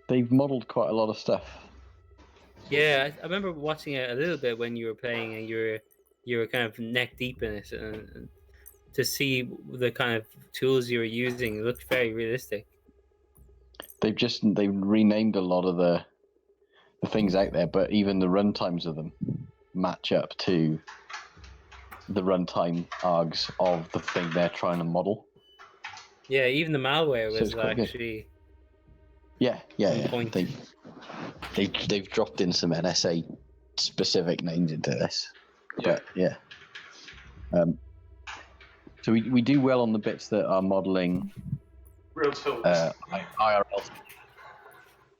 They've modelled quite a lot of stuff. Yeah, I remember watching it a little bit when you were playing, and you were kind of neck deep in it, and to see the kind of tools you were using, it looked very realistic. They've renamed a lot of the things out there, but even the runtimes of them match up to the runtime args of the thing they're trying to model. Yeah, even the malware So was it's quite actually Yeah. on point. They've dropped in some NSA specific names into this, but yeah. So we do well on the bits that are modeling Real tools. IRL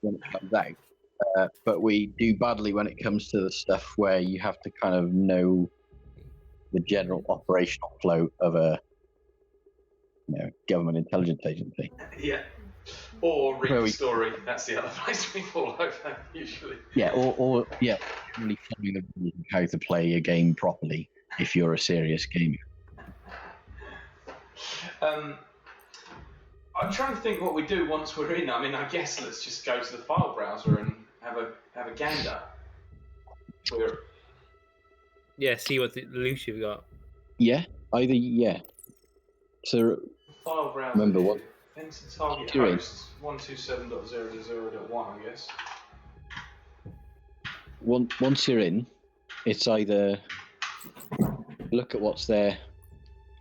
when it comes out, but we do badly when it comes to the stuff where you have to kind of know the general operational flow of a government intelligence agency. Yeah. Or read the story. That's the other place we fall over usually. Yeah, or really following the rules of how to play a game properly if you're a serious gamer. I'm trying to think what we do once we're in. I mean, I guess let's just go to the file browser and have a gander. See what the loot you've got. Yeah, So file browser. Remember what? Enter target host 127.0.0.1, I guess. Once you're in, it's either look at what's there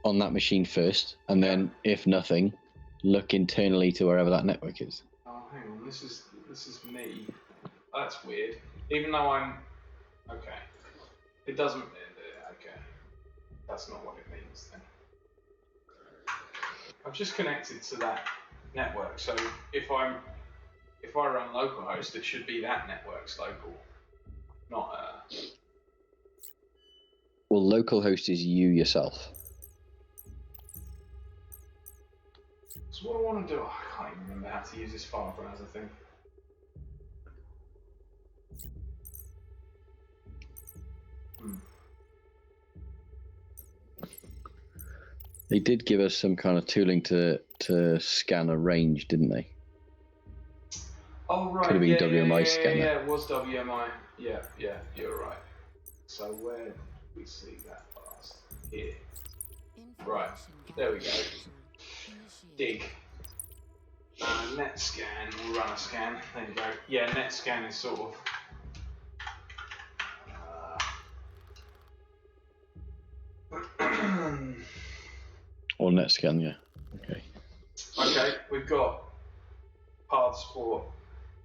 on that machine first, and then if nothing, look internally to wherever that network is. Oh, hang on. This is me. That's weird. Even though I'm okay, it doesn't. Okay, that's not what it means then. I've just connected to that network, so if I run localhost, it should be that network's local, not Well, localhost is you yourself. So what do I want to do? I can't even remember how to use this file browser thing. They did give us some kind of tooling to scan a range, didn't they? Oh right, Could have been WMI scanner. Yeah, it was WMI. Yeah, you're right. So where did we see that last? Here. Right, there we go. Dig. Net scan, we'll run a scan. There you go. Yeah, net scan is sort of. Or NetScan, yeah. Okay. Okay, we've got hard support,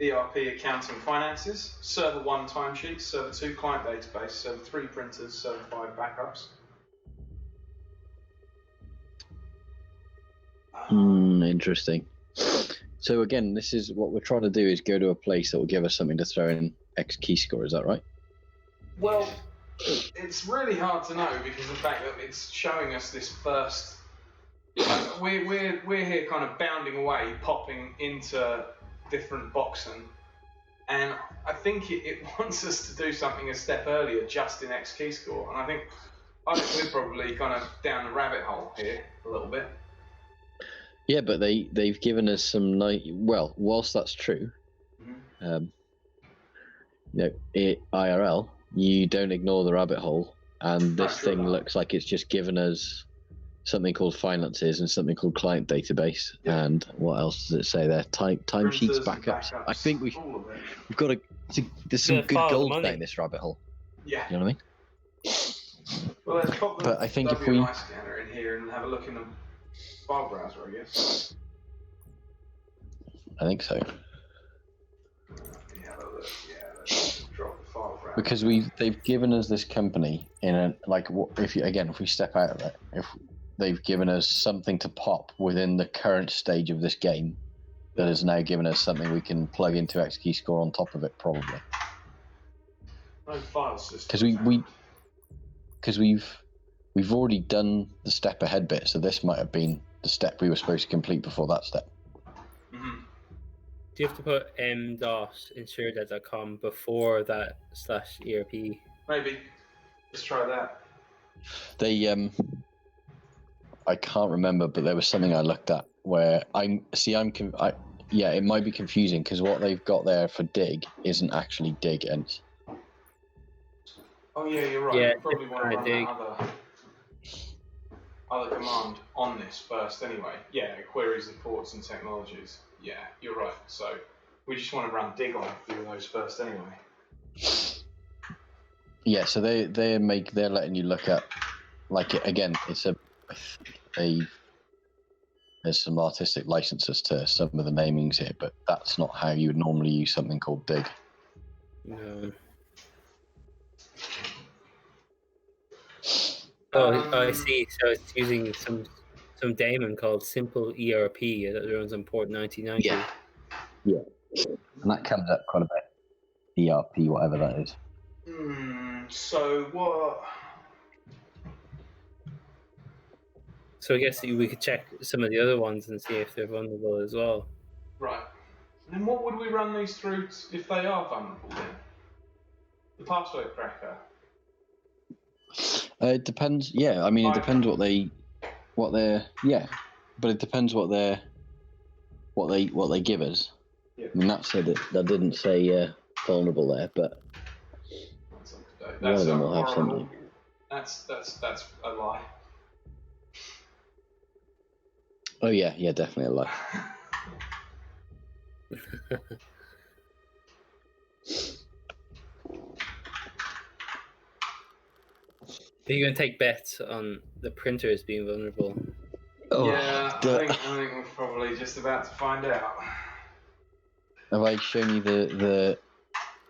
ERP accounting finances, server 1 timesheets, server 2 client database, server 3 printers, server 5 backups. Interesting. So again, this is what we're trying to do: is go to a place that will give us something to throw in X key score. Is that right? Well, it's really hard to know because of the fact that it's showing us this first. We're here kind of bounding away, popping into different boxen, and I think it wants us to do something a step earlier, just in X key score. And I think we're probably kind of down the rabbit hole here a little bit. Yeah, but they've given us some well, whilst that's true, IRL, you don't ignore the rabbit hole, and this thing looks like it's just given us something called finances and something called client database, and what else does it say there? Timesheets, backups. I think we've got there's some good gold down this rabbit hole. Yeah. You know what I mean? Well, let's pop the I think if we scanner in here and have a look in the file browser, I guess. I think so. Let's drop the file browser. Because they've given us this company in a if we step out of it, if they've given us something to pop within the current stage of this game that has now given us something we can plug into X key score on top of it, probably. No file system. Because we've already done the step ahead bit, so this might have been the step we were supposed to complete before that step. Mm-hmm. Do you have to put m.insuredebt.com before that /ERP? Maybe. Let's try that. They I can't remember, but there was something I looked at where it might be confusing because what they've got there for dig isn't actually dig, and Oh yeah, you're right. Yeah, You probably want to run dig. that other command on this first anyway. Yeah, queries the ports and technologies. Yeah, you're right. So we just want to run dig on a few of those first anyway. yeah. So they're letting you look at, like, again, there's some artistic licenses to some of the namings here, but that's not how you would normally use something called dig. No. I see. So it's using some daemon called Simple ERP that runs on port 9090. Yeah, and that comes up quite a bit. ERP, whatever that is. So what? So I guess we could check some of the other ones and see if they're vulnerable as well. Right. And then what would we run these through if they are vulnerable then? The password cracker. It depends. Yeah, I mean, it depends what they're. Yeah, but it depends what they give us. Yeah. I mean, that didn't say vulnerable there, but one of them will have something. That's a lie. Oh yeah, definitely a lie. Are you going to take bets on the printers being vulnerable? Oh, yeah, I think we're probably just about to find out. Have I shown you the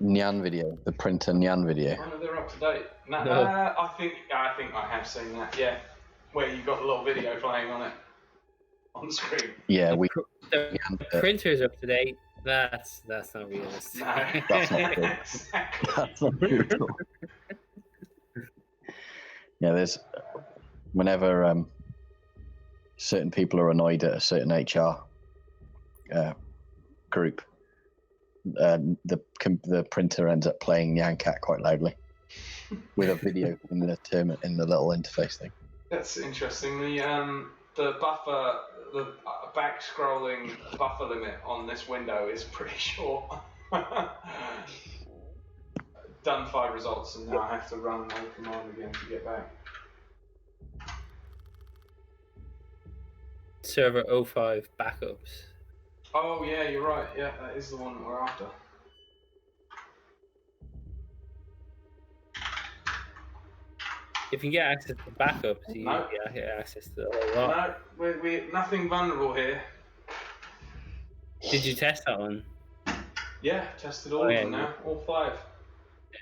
Nyan video, the printer Nyan video? Oh, no, they're up to date. No. I think I have seen that. Yeah, where you got a little video playing on it on the screen. Yeah, the printers up to date. That's not realistic. No, that's not good. That's not good at all. Yeah, there's whenever certain people are annoyed at a certain HR group, the printer ends up playing Nyan Cat quite loudly with a video in the little interface thing. That's interesting. The buffer, the back scrolling buffer limit on this window is pretty short. Done 5 results and now I have to run my command again to get back. Server 05 backups. Oh yeah, you're right. Yeah, that is the one that we're after. If you get access to backups, you get access to a lot. No, we're nothing vulnerable here. Did you test that one? Yeah, tested all of them now, all 5. Yeah.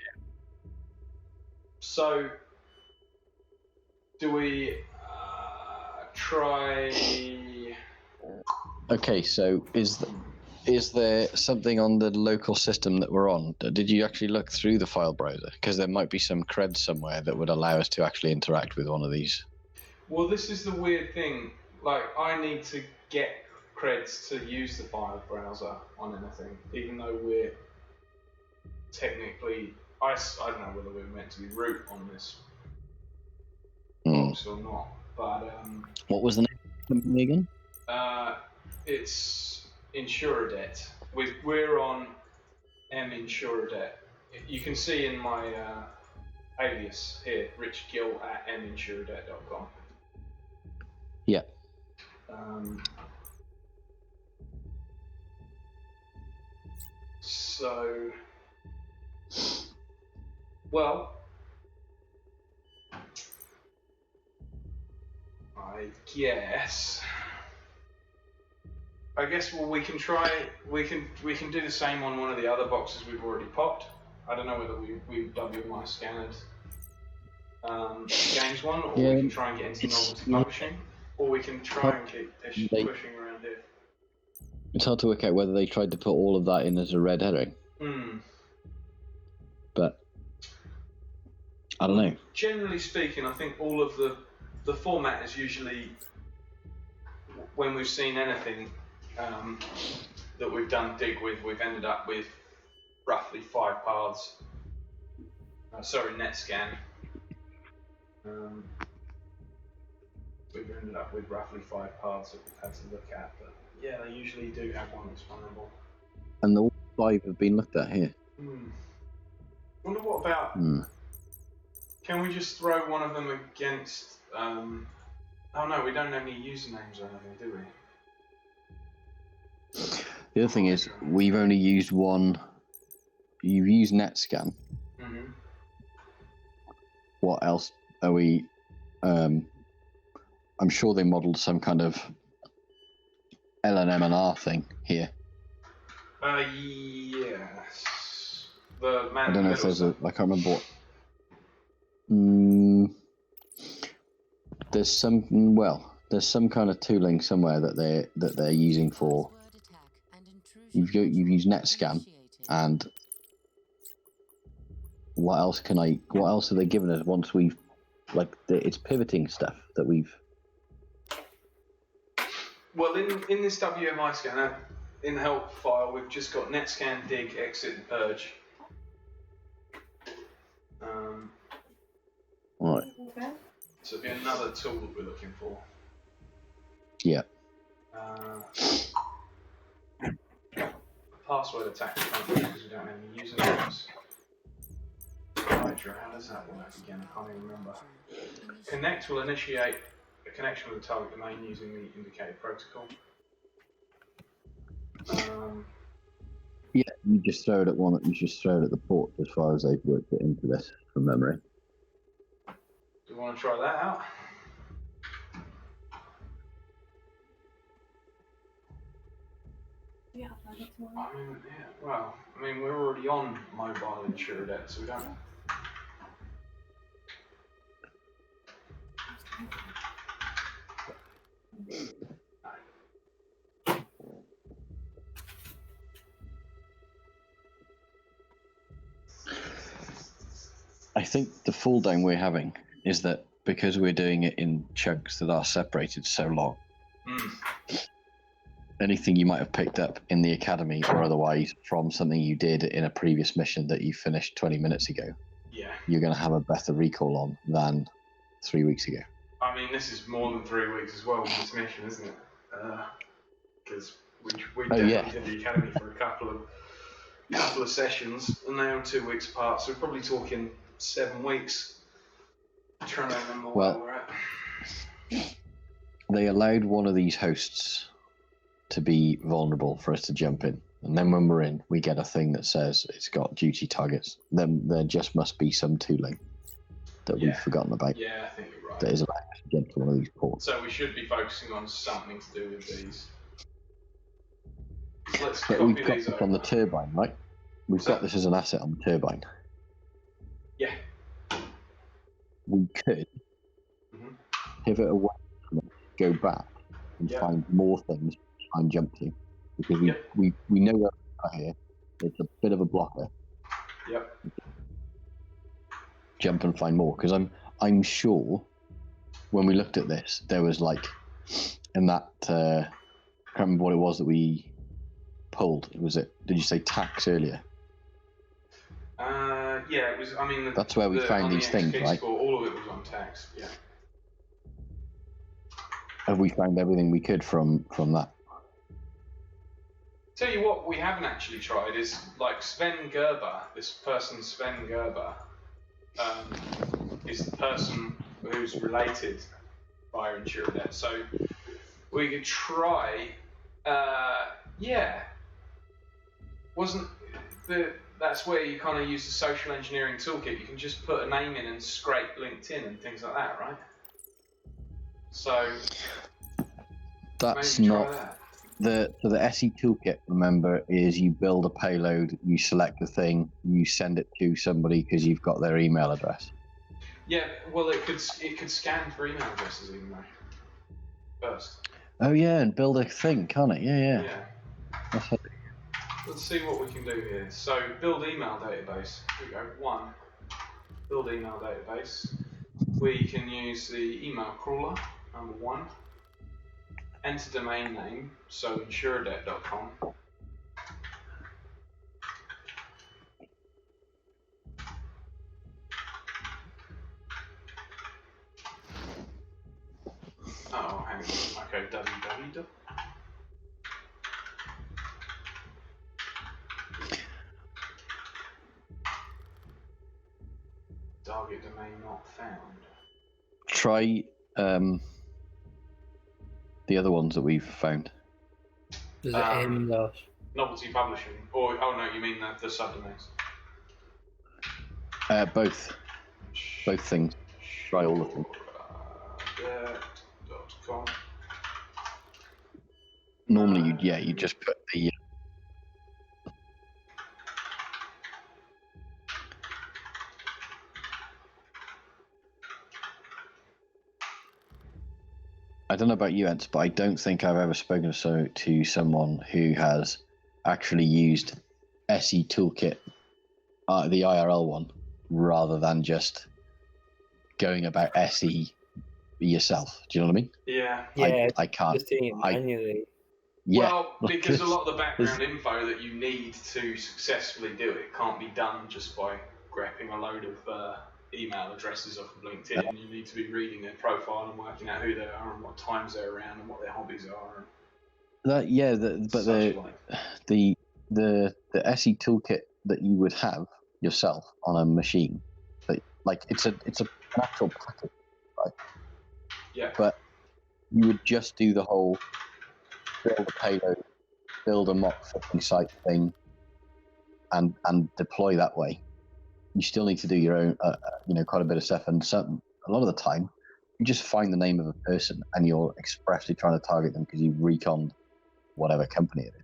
So, do we try? Okay, so is there something on the local system that we're on? Did you actually look through the file browser? Because there might be some cred somewhere that would allow us to actually interact with one of these. Well, this is the weird thing. Like, I need to get creds to use the file browser on anything, even though we're technically... I don't know whether we're meant to be root on this box or not, but... what was the name of the company again? It's InsureDebt. We're on m-InsureDebt. You can see in my alias here, richgill@m-insuredebt.com. Yeah. So, well, I guess we can try. We can do the same on one of the other boxes we've already popped. I don't know whether we've WMI scanned games one, or we can try and get into novelty publishing, or we can try and keep pushing around here. It's hard to work out whether they tried to put all of that in as a red herring. But I don't know. Generally speaking, I think all of the format is usually, when we've seen anything that we've done dig with, we've ended up with roughly 5 paths. Sorry, net scan. We've ended up with roughly 5 paths that we've had to look at, but yeah, they usually do have one that's vulnerable. And all 5 have been looked at here. I wonder what about, can we just throw one of them against, oh no, we don't have any usernames or anything, do we? The other thing is, we've only used one. You've used NetScan. Mm-hmm. What else are we? I'm sure they modelled some kind of LNM&R thing here. Yes. The man I don't know if there's stuff. I can't remember what. There's some. Well, there's some kind of tooling somewhere that they're using for. You've used NetScan, and what else are they giving us once we've it's pivoting stuff that we've. Well, in this WMI scanner, in the help file, we've just got NetScan, dig, exit, and purge. Right. So it'll be another tool that we're looking for. Yeah. Password attack because we don't have any usernames. Hydra, how does that work again? I can't even remember. Connect will initiate a connection with the target domain using the indicated protocol. Yeah, you just throw it at one. You just throw it at the port as far as they've worked it into this from memory. Do you want to try that out? Yeah, I mean, we're already on mobile InsureDebt, so we don't. I think the fall down we're having is that because we're doing it in chunks that are separated so long, anything you might have picked up in the academy or otherwise from something you did in a previous mission that you finished 20 minutes ago, you're going to have a better recall on than 3 weeks ago. I mean, this is more than 3 weeks as well with this mission, isn't it? Because we definitely did the academy for a couple of sessions, and they were 2 weeks apart, so we're probably talking 7 weeks. I'm trying to remember where we're at. They allowed one of these hosts to be vulnerable for us to jump in, and then when we're in, we get a thing that says it's got duty targets. Then there just must be some tooling that we've forgotten about. Yeah, I think you're right. That is allowed us to jump to one of these ports. So we should be focusing on something to do with these. Let's but copy we've got these this over. on the turbine, right? We've got this as an asset on the turbine. Yeah. We could pivot away from it, go back and find more things to try and jump to, because we know where we are here. It's a bit of a blocker. Yep. Jump and find more, because I'm sure when we looked at this, there was in that I can't remember what it was that we pulled. Was it? Did you say tax earlier? Yeah, it was. I mean, that's where we found these things, right? Score, all of it was on tax. Yeah. Have we found everything we could from that? Tell you what, we haven't actually tried is Sven Gerber. This person, Sven Gerber, is the person who's related via InsureDebt. So we could try. Wasn't that's where you kind of use the social engineering toolkit. You can just put a name in and scrape LinkedIn and things like that, right? So that's maybe not try that. the SE toolkit. Remember, is you build a payload, you select the thing, you send it to somebody because you've got their email address. Yeah, well, it could scan for email addresses even though first. Oh yeah, and build a thing, can't it? Yeah. That's it. Let's see what we can do here. So build email database. Here we go. 1. build email database. We can use the email crawler, number 1. Enter domain name, so insuredebt.com. Oh, hang on. Okay, www. Target domain not found. Try the other ones that we've found. Does it end off? Novelty publishing, or oh no, you mean the subdomains? Both things. Try all of them. .com. Normally, you just put the. I don't know about you, Ents, but I don't think I've ever spoken to someone who has actually used SE Toolkit, the IRL one, rather than just going about SE yourself. Do you know what I mean? Yeah. I can't. Just doing it manually. Yeah. Well, because a lot of the background info that you need to successfully do it can't be done just by grabbing a load of email addresses off of LinkedIn. You need to be reading their profile and working out who they are and what times they're around and what their hobbies are. The SE Toolkit that you would have yourself on a machine, like it's an actual package, right? Yeah. But you would just do the whole build a payload, build a mock fitting site thing, and deploy that way. You still need to do your own, quite a bit of stuff, and a lot of the time, you just find the name of a person and you're expressly trying to target them because you've reconned whatever company it is.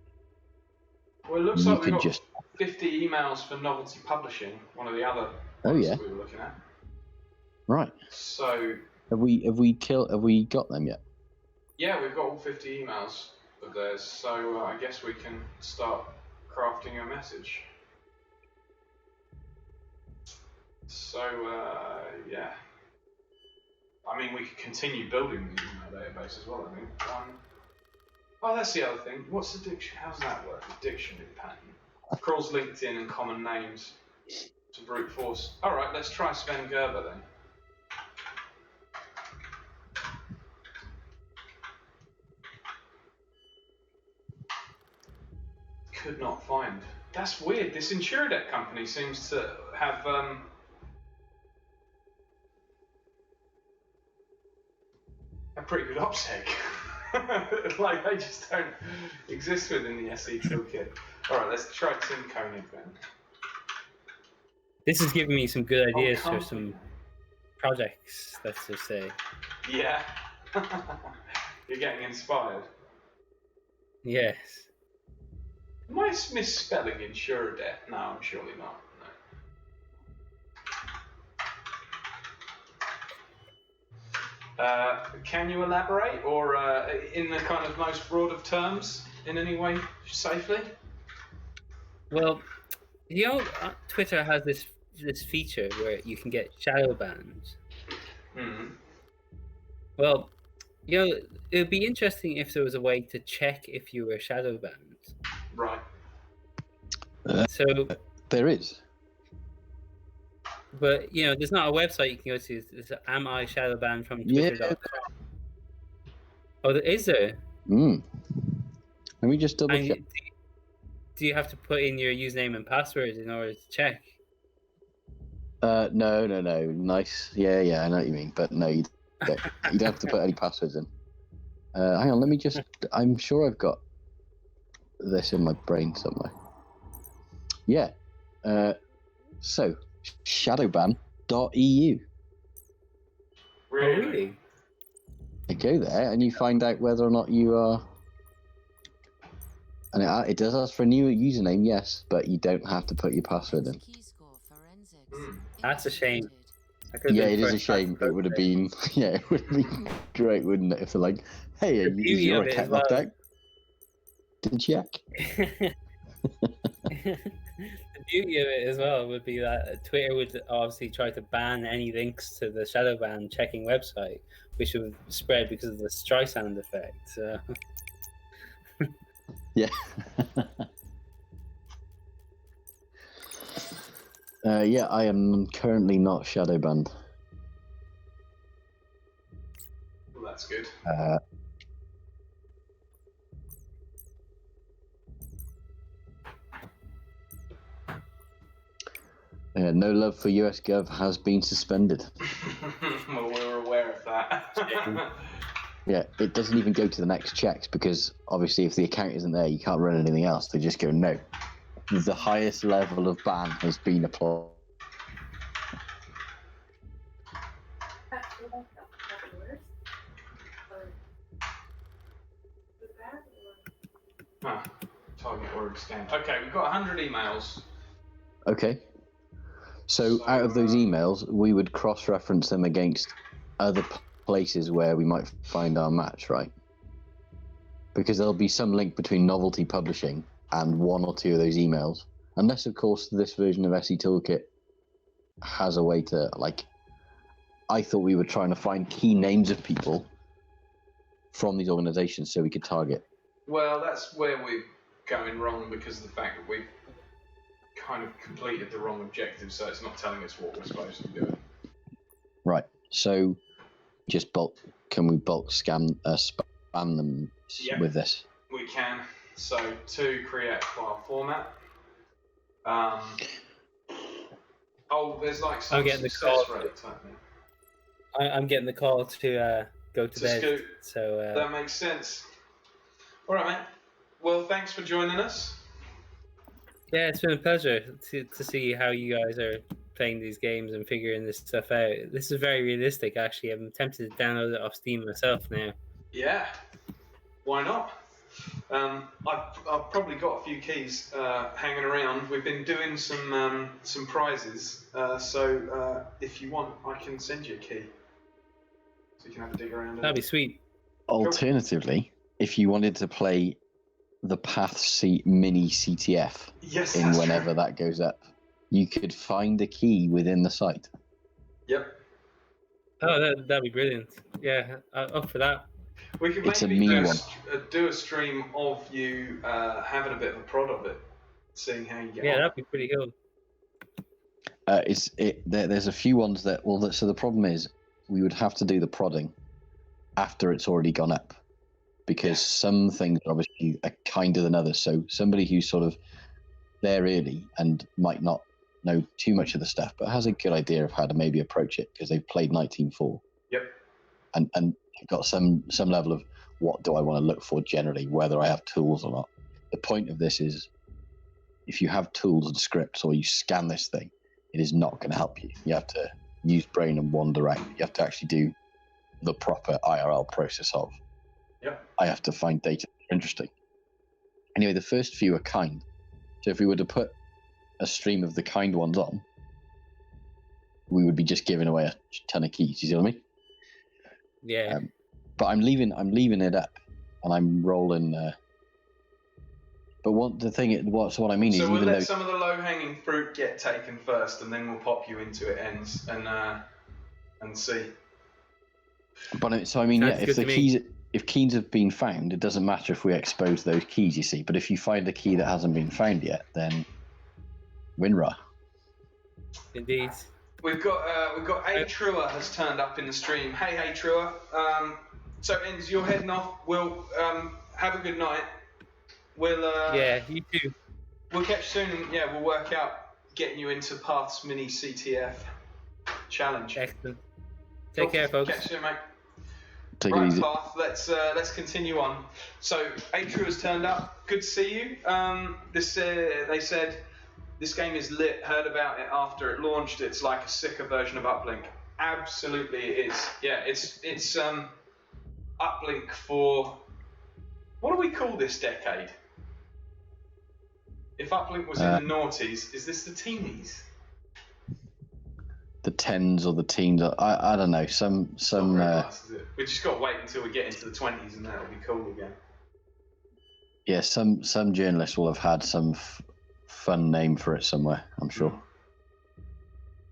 Well, it looks like we've got 50 emails for novelty publishing, one of the other ones that we were looking at. Right. So have we got them yet? Yeah, we've got all 50 emails of theirs, so I guess we can start crafting a message. So, yeah. I mean, we could continue building the email database as well, I think. Oh, that's the other thing. What's the dictionary? How's that work? The dictionary pattern. Crawls LinkedIn and common names to brute force. Alright, let's try Sven Gerber then. Could not find. That's weird. This InsureDebt company seems to have a pretty good OPSEC. Like, they just don't exist within the SE Toolkit. Alright, let's try Tim Koenig then. This is giving me some good ideas for some projects, let's just say. Yeah. You're getting inspired. Yes. Am I misspelling InsureDebt? No, I'm surely not. No. Can you elaborate, or in the kind of most broad of terms, in any way, safely? Well, Twitter has this feature where you can get shadow banned. Mm-hmm. Well, it would be interesting if there was a way to check if you were shadow banned. Right. So there is. But there's not a website you can go to. It's am I shadow banned from Twitter.com? Yeah. Oh, is there? Let me just double check. Do you have to put in your username and password in order to check? No. Nice. Yeah, I know what you mean. But no, you don't have to put any passwords in. Hang on, let me just... I'm sure I've got this in my brain somewhere. Yeah. So, shadowban.eu. Really? You go there and you find out whether or not you are... And it does ask for a new username, yes, but you don't have to put your password in. That's a shame. Yeah, it is a shame. It would have been, it would have been great, wouldn't it? If they're like, hey, is your account locked out? Did check. The beauty of it as well would be that Twitter would obviously try to ban any links to the Shadowban checking website, which would spread because of the Streisand effect. So. Yeah. Yeah, I am currently not shadow banned. Well, that's good. No love for US Gov has been suspended. Well, we're aware of that. Yeah, it doesn't even go to the next checks because obviously if the account isn't there, you can't run anything else. They just go, no. The highest level of ban has been applied. Target org scan. Okay, we've got 100 emails. Okay. So out of those emails, we would cross-reference them against other places where we might find our match, right? Because there'll be some link between Novelty Publishing and one or two of those emails. Unless, of course, this version of SE Toolkit has a way to, like... I thought we were trying to find key names of people from these organizations so we could target. Well, that's where we're going wrong because of the fact that we've kind of completed the wrong objective, so it's not telling us what we're supposed to be doing. Right. So, just can we bulk spam them with this? We can. So, to create file format. There's like some success rate type thing. I'm getting the call to go to bed. Scoot. So that makes sense. All right, mate. Well, thanks for joining us. Yeah, it's been a pleasure to see how you guys are playing these games and figuring this stuff out. This is very realistic, actually. I'm tempted to download it off Steam myself now. Yeah, why not? I've probably got a few keys hanging around. We've been doing some prizes, so if you want, I can send you a key, so you can have a dig around. That'd be sweet. Alternatively, if you wanted to play the Path Mini CTF in whenever that goes up, you could find a key within the site. Yep. Oh, that'd be brilliant. Yeah, up for that. We could maybe do a stream of you having a bit of a prod of it, seeing how you get on. Yeah, that'd be pretty cool. There's a few ones that... so the problem is, we would have to do the prodding after it's already gone up. Because some things are obviously kinder than others. So somebody who's sort of there early and might not know too much of the stuff, but has a good idea of how to maybe approach it because they've played Nite Team 4. Yep. And got some level of what do I want to look for generally, whether I have tools or not. The point of this is, if you have tools and scripts or you scan this thing, it is not going to help you. You have to use brain and wander out. You have to actually do the proper IRL process of. Yep. I have to find data interesting. Anyway, the first few are kind. So if we were to put a stream of the kind ones on, we would be just giving away a ton of keys. You see what I mean? Yeah. But I'm leaving it up, and I'm rolling. But what I mean is, so we'll even let some of the low-hanging fruit get taken first, and then we'll pop you into it ends and see. But so I mean, yeah, if keys have been found, it doesn't matter if we expose those keys, you see. But if you find a key that hasn't been found yet, then WinRAR. Indeed. We've got A Truer has turned up in the stream. Hey Truer. So Enz, you're heading off. We'll have a good night. We'll yeah, you too. We'll catch you soon. And, yeah, we'll work out getting you into Path's Mini CTF challenge. Excellent. Take care, folks. Catch you soon, mate. Take it easy. Path, let's continue on. So Atru has turned up. Good to see you. They said this game is lit. Heard about it after it launched. It's like a sicker version of Uplink. Absolutely, it is. Yeah, it's Uplink for, what do we call this decade? If Uplink was in the noughties, is this the teenies? The tens or the teens? I don't know. Some. We just got to wait until we get into the 20s, and that'll be cool again. Yeah, some journalists will have had some fun name for it somewhere, I'm sure.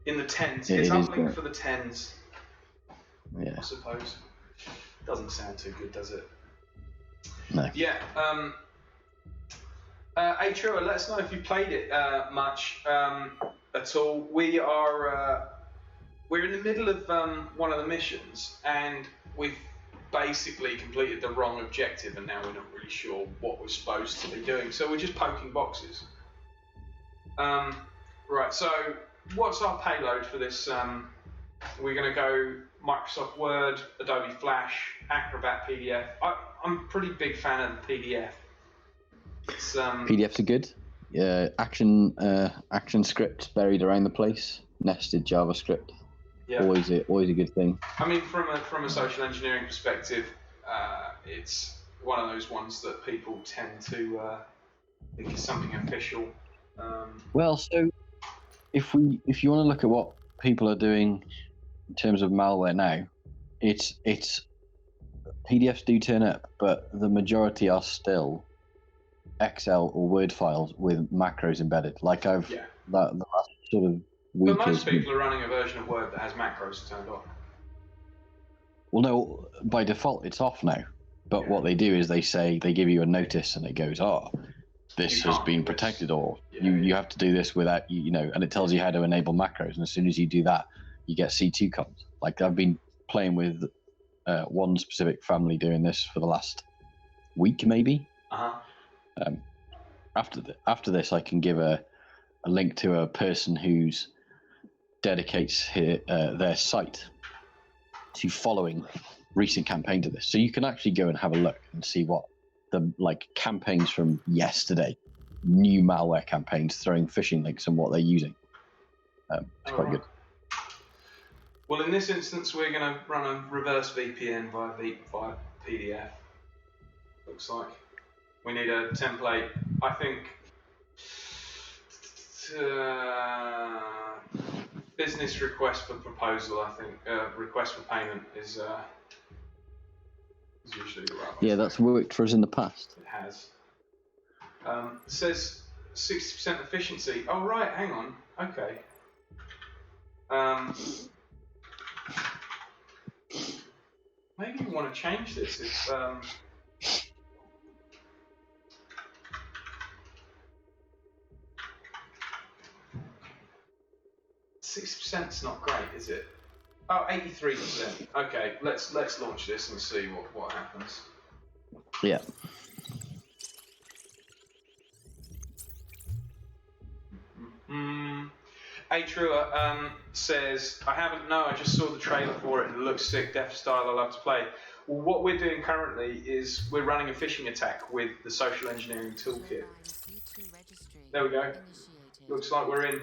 In the tens. It It's is uplink great. for the tens, Yeah. I suppose. Doesn't sound too good, does it? No. Yeah. Hey, Trua, let us know if you played it much at all. We're in the middle of one of the missions, and we've basically completed the wrong objective, and now we're not really sure what we're supposed to be doing. So we're just poking boxes. Right. So what's our payload for this? We're going to go Microsoft Word, Adobe Flash, Acrobat PDF. I'm a pretty big fan of the PDF. PDFs are good. Action scripts buried around the place. Nested JavaScript. Yeah. Always a good thing. I mean, from a social engineering perspective, it's one of those ones that people tend to think is something official. Well, so if you want to look at what people are doing in terms of malware now, it's PDFs do turn up, but the majority are still Excel or Word files with macros embedded. Like the last sort of week. But most people are running a version of Word that has macros turned on. Well, no, by default it's off now. But what they do is they give you a notice and it goes, this has been protected, or you have to do this without and it tells you how to enable macros. And as soon as you do that, you get C2 comms. Like I've been playing with one specific family doing this for the last week, maybe. After this, I can give a link to a person who's dedicates their site to following recent campaigns of this. So you can actually go and have a look and see what the campaigns from yesterday, new malware campaigns throwing phishing links and what they're using. It's quite good. Well, in this instance, we're going to run a reverse VPN via PDF. Looks like we need a template. I think business request for proposal. I think request for payment is usually the right one. Yeah, that's worked for us in the past. It has. It says 60% efficiency. Oh right, hang on. Okay. Maybe you want to change this if 60% is not great, is it? Oh, 83%. Okay, let's launch this and see what happens. Yeah. Trua says, I just saw the trailer for it and it looks sick, Death Style, I love to play. Well, what we're doing currently is we're running a phishing attack with the social engineering toolkit. There we go. Looks like we're in.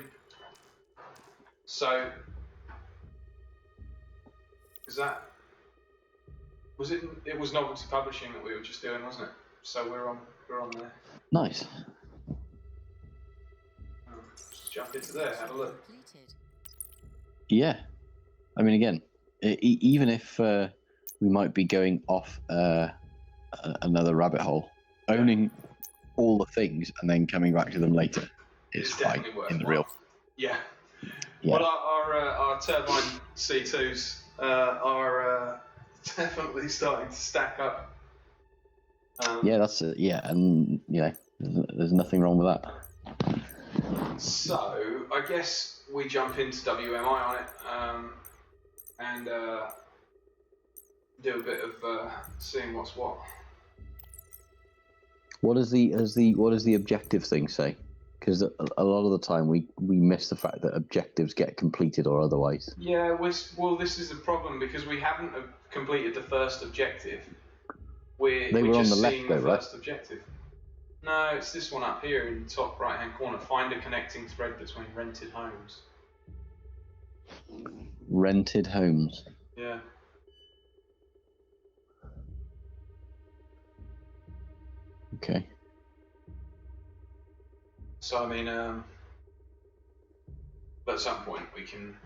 So, it was Novelty Publishing that we were just doing, wasn't it? So we're on there. Nice. Just jump into there, have a look. Yeah. I mean, again, even if we might be going off another rabbit hole, owning all the things and then coming back to them later is fine in the real. Yeah. Well, our turbine C2s are definitely starting to stack up. Yeah, that's it. Yeah, and there's nothing wrong with that. So I guess we jump into WMI on it and do a bit of seeing what's what. What does the objective thing say? Because a lot of the time we miss the fact that objectives get completed or otherwise. Yeah, well, this is a problem because we haven't completed the first objective. We're just seeing the first objective. No, it's this one up here in the top right-hand corner. Find a connecting thread between rented homes. Rented homes. Yeah. Okay. So I mean, at some point I'm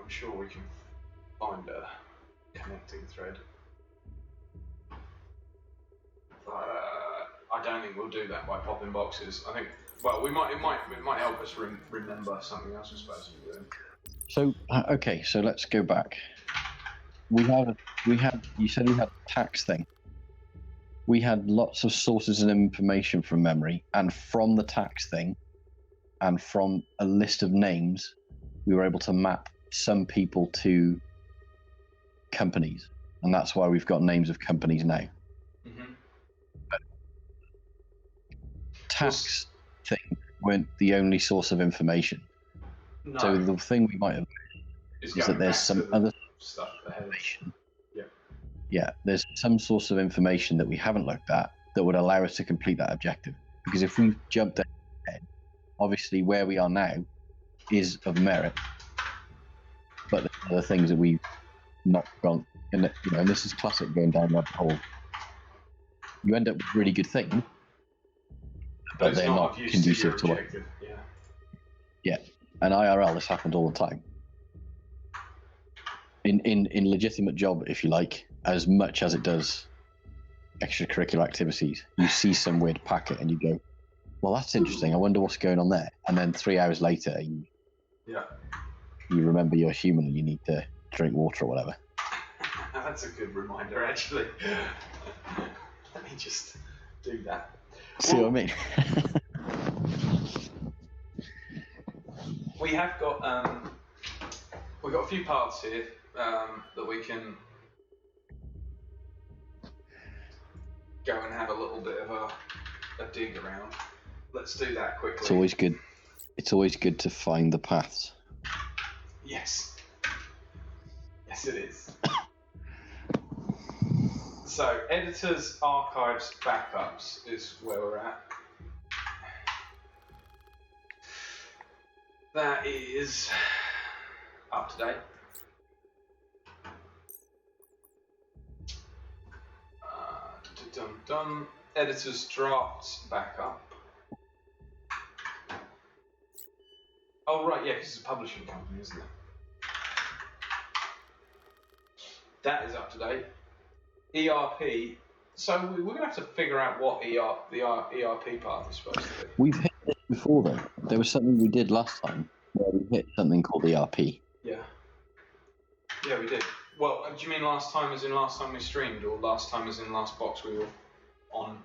sure we can find a connecting thread. I I don't think we'll do that by popping boxes. I think, well, it might help us remember something else we're supposed to be doing. So okay, so let's go back. We had. You said we had a tax thing. We had lots of sources of information from memory, and from the tax thing, and from a list of names, we were able to map some people to companies, and that's why we've got names of companies now. Mm-hmm. Tax thing weren't the only source of information. No. So the thing we might have is that there's some other stuff ahead. information. Yeah. Yeah, there's some source of information that we haven't looked at that would allow us to complete that objective. Because if we jumped ahead, obviously where we are now is of merit, but there are other things that we've not gone. And and this is classic going down that hole. You end up with really good things, but they're not conducive to what. Yeah, and IRL, this happens all the time. In legitimate job, if you like, as much as it does extracurricular activities, you see some weird packet and you go, well, that's interesting. I wonder what's going on there. And then 3 hours later, you remember you're human and you need to drink water or whatever. That's a good reminder, actually. Let me just do that. See what I mean? We have got we've got a few parts here that we can go and have a little bit of a dig around. Let's do that quickly. It's always good. It's always good to find the paths. Yes. Yes, it is. So, editors, archives, backups is where we're at. That is up to date. Done. Editors, drafts, backup. Oh, right, yeah, because it's a publishing company, isn't it? That is up to date. ERP. So we're going to have to figure out what the ERP path is supposed to be. We've hit this before, though. There was something we did last time where we hit something called ERP. Yeah. Yeah, we did. Well, do you mean last time as in last time we streamed, or last time as in last box we were on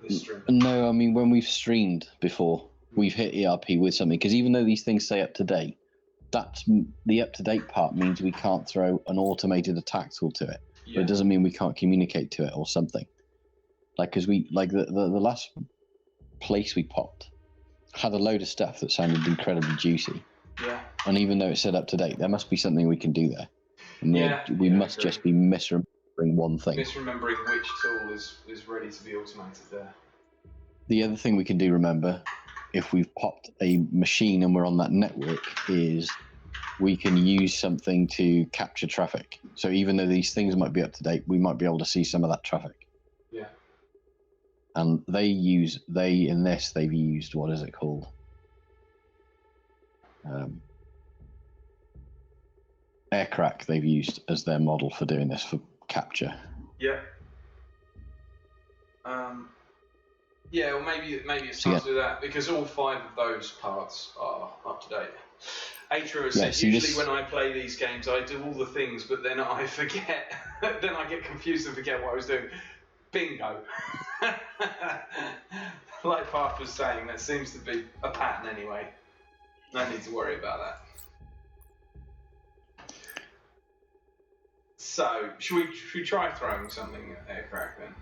this stream? No, I mean when we've streamed before, we've hit ERP with something. Because even though these things say up to date, that's the up to date part means we can't throw an automated attack tool to it. Yeah. But it doesn't mean we can't communicate to it or something. Like, because we the last place we popped had a load of stuff that sounded incredibly juicy. Yeah. And even though it said up to date, there must be something we can do there. And we must agree. just be misremembering one thing. Misremembering which tool is ready to be automated there. The other thing we can do, remember, if we've popped a machine and we're on that network, is we can use something to capture traffic. So even though these things might be up to date, we might be able to see some of that traffic. Yeah. And they've used, what is it called? Aircrack they've used as their model for doing this, for capture. Yeah. Yeah, well, maybe it starts with that, because all 5 of those parts are up to date. Atro said, usually when I play these games, I do all the things, but then I forget. Then I get confused and forget what I was doing. Bingo. Like Parth was saying, that seems to be a pattern anyway. No need to worry about that. So, should we try throwing something at Aircrack then?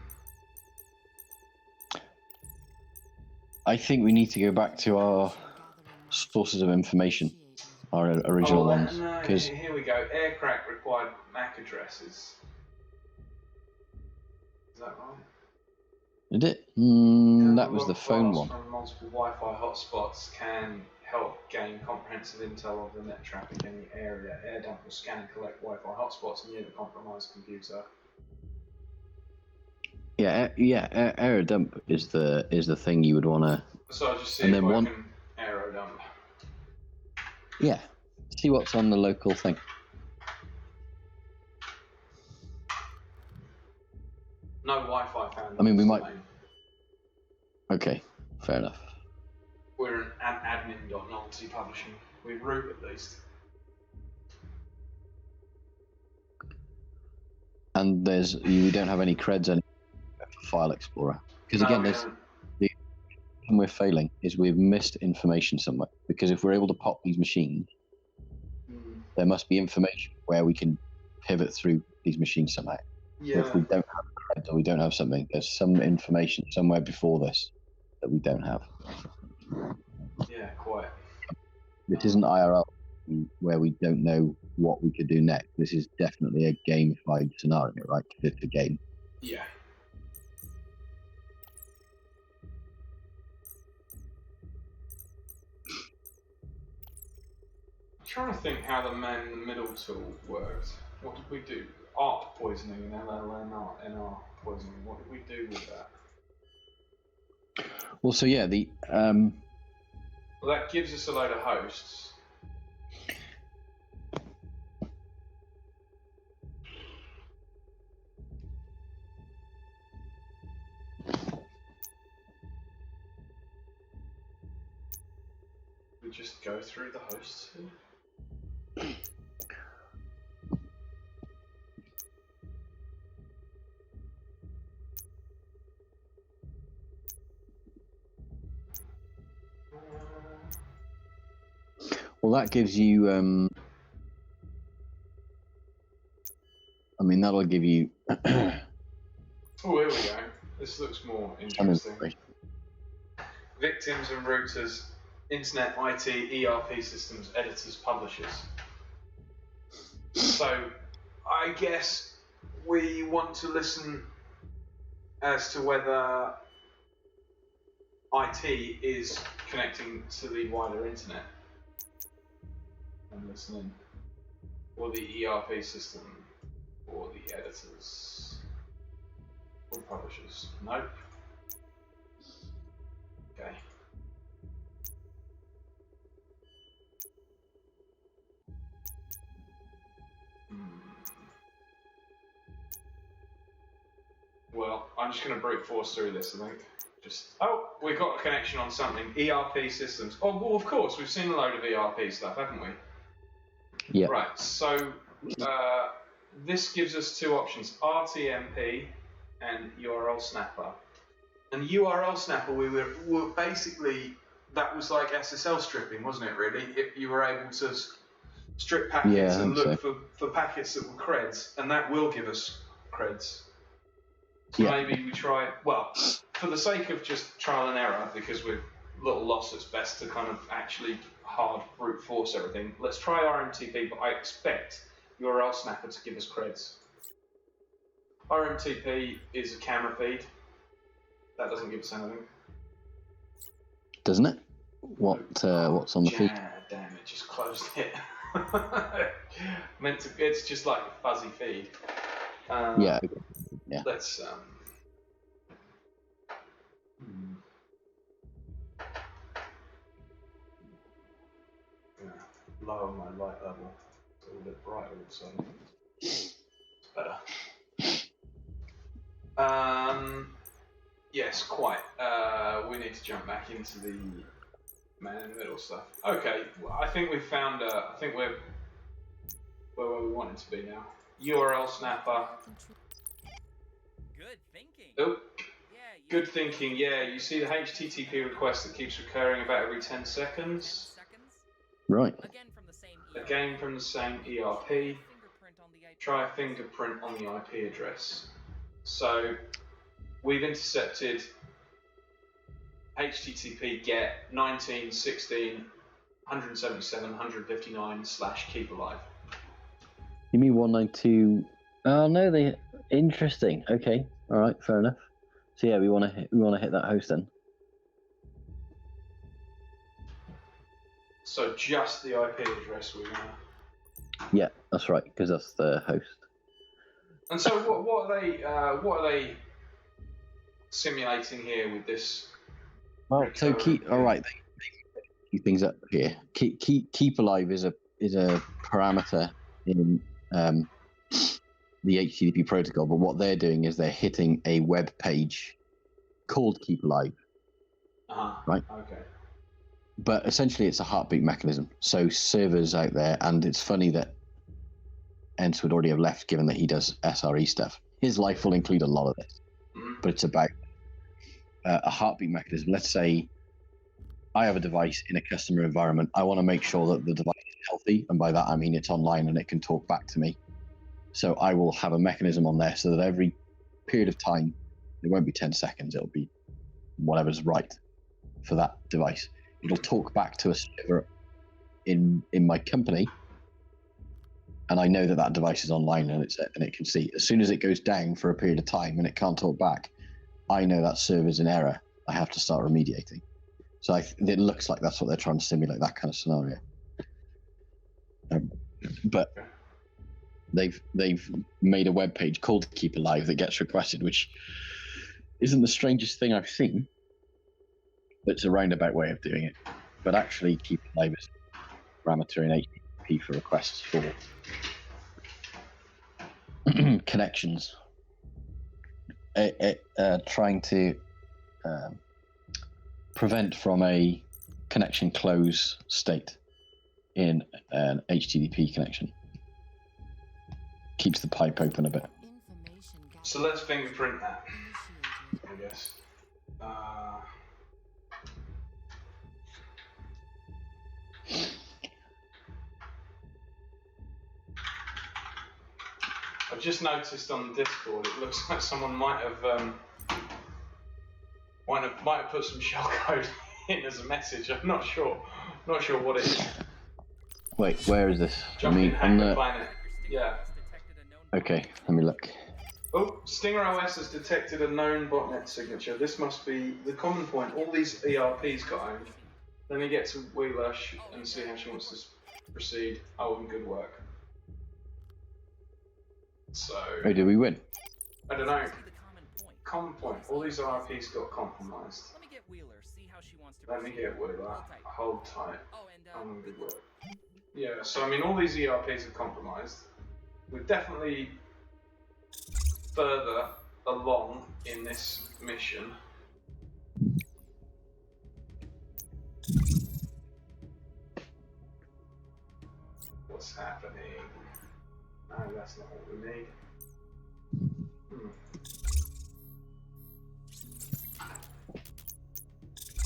I think we need to go back to our sources of information, our original ones. No, here we go. Aircrack required MAC addresses. Is that right? Did it? That was the phone one. From multiple Wi-Fi hotspots can help gain comprehensive intel of the net traffic in the area. Air dump will scan and collect Wi-Fi hotspots near the compromised computer. Aero dump is the thing you would want to. So I'll just see if I can aero dump. Yeah, see what's on the local thing. No Wi-Fi found. I mean, we might. Okay, fair enough. We're an admin.novelty publishing. We root at least. And we don't have any creds anymore for File Explorer. Because No, again, we there's don't. the reason we're failing is we've missed information somewhere. Because if we're able to pop these machines, there must be information where we can pivot through these machines somehow. Yeah. If we don't have creds or we don't have something, there's some information somewhere before this that we don't have. Yeah, quite. This isn't IRL where we don't know what we could do next. This is definitely a gamified scenario, right? It's a game. Yeah. I'm trying to think how the man in the middle tool worked. What did we do? ARP poisoning and LLNR poisoning. What did we do with that? Well, so yeah, Well, that gives us a load of hosts. We just go through the hosts here. well, that gives you. I mean, that'll give you. Oh, here we go. This looks more interesting. Victims and routers, Internet, IT, ERP systems, editors, publishers. So, I guess we want to listen as to whether IT is connecting to the wider internet and listening, or the ERP system, or the editors, or publishers. Nope. Okay. Well, I'm just going to brute force through this, I think. We've got a connection on something. ERP systems. Oh, well, of course, we've seen a load of ERP stuff, haven't we? Yeah. Right, so this gives us two options, RTMP and URL Snapper. And URL Snapper, we were basically, that was like SSL stripping, wasn't it, really? If you were able to strip packets and look for packets that were creds, and that will give us creds. So maybe we try, well, for the sake of just trial and error, because we're a little lost, it's best to kind of actually hard brute force everything. Let's try RMTP, but I expect URL Snapper to give us creds. RMTP is a camera feed. That doesn't give us anything. Doesn't it? What's on the feed? Damn it, just closed it. It's just like a fuzzy feed. Yeah. Let's lower my light level. It's a little bit brighter all of a sudden. It's better. Yes, quite. We need to jump back into the man in the middle stuff. Okay, well, I think we've found. I think we're where we want it to be now. URL Snapper. Good thinking. Oh, good thinking. Yeah, you see the HTTP request that keeps recurring about every 10 seconds. Right. Again from the same ERP. Try a fingerprint on the IP address. So we've intercepted HTTP get 19, 16, 177, 159 / keep alive. You mean 192? Oh no, they interesting. Okay, all right, fair enough. So yeah, we want to hit that host then. So just the IP address we're gonna. Yeah, that's right, because that's the host. And so what are they simulating here with this? Well, so keep things up here. Keep alive is a parameter in the HTTP protocol, but what they're doing is they're hitting a web page called Keep Alive, Right. Okay. But essentially, it's a heartbeat mechanism. So servers out there, and it's funny that Ents would already have left, given that he does SRE stuff. His life will include a lot of this, but it's about a heartbeat mechanism. Let's say I have a device in a customer environment. I want to make sure that the device is healthy, and by that I mean it's online and it can talk back to me. So I will have a mechanism on there so that every period of time, it won't be 10 seconds, it'll be whatever's right for that device. It'll talk back to a server in my company, and I know that that device is online and it can see. As soon as it goes down for a period of time and it can't talk back, I know that server's in error. I have to start remediating. So it looks like that's what they're trying to simulate, that kind of scenario. But they've made a web page called Keep Alive that gets requested, which isn't the strangest thing I've seen. But it's a roundabout way of doing it. But actually, Keep Alive is a parameter in HTTP for requests for connections. Trying to prevent from a connection close state in an HTTP connection. Keeps the pipe open a bit. So let's fingerprint that, I guess. I've just noticed on the Discord, it looks like someone might have put some shellcode in as a message. I'm not sure what it is. Wait, where is this? Jumping Hacker Planet. Yeah. Okay, let me look. Oh, Stinger OS has detected a known botnet signature. This must be the common point. All these ERPs got owned. Let me get to Wheelush and see how she wants to proceed. Oh, and good work. So. Oh, did we win? I don't know. Common point. All these ERPs got compromised. Let me get Wheeler, see how she wants to Let me get Wheeler. Hold tight. Oh, and Oh, good work. Yeah, so I mean, all these ERPs are compromised. We're definitely further along in this mission. What's happening? No, that's not what we need.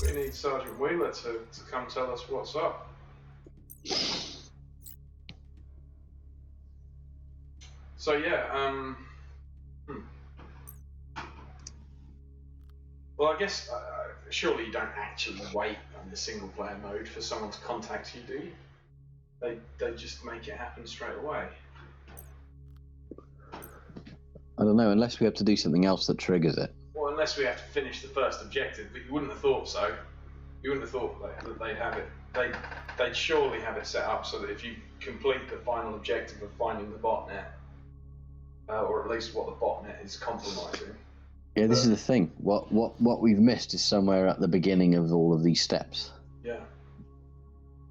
We need Sergeant Wheeler to come tell us what's up. So yeah, well, I guess surely you don't actually wait on the single player mode for someone to contact you, do you? They just make it happen straight away. I don't know, unless we have to do something else that triggers it. Well, unless we have to finish the first objective, but you wouldn't have thought so. You wouldn't have thought that they'd have it. They'd surely have it set up so that if you complete the final objective of finding the botnet, or at least what the botnet is compromising. Yeah, this is the thing. What we've missed is somewhere at the beginning of all of these steps. Yeah.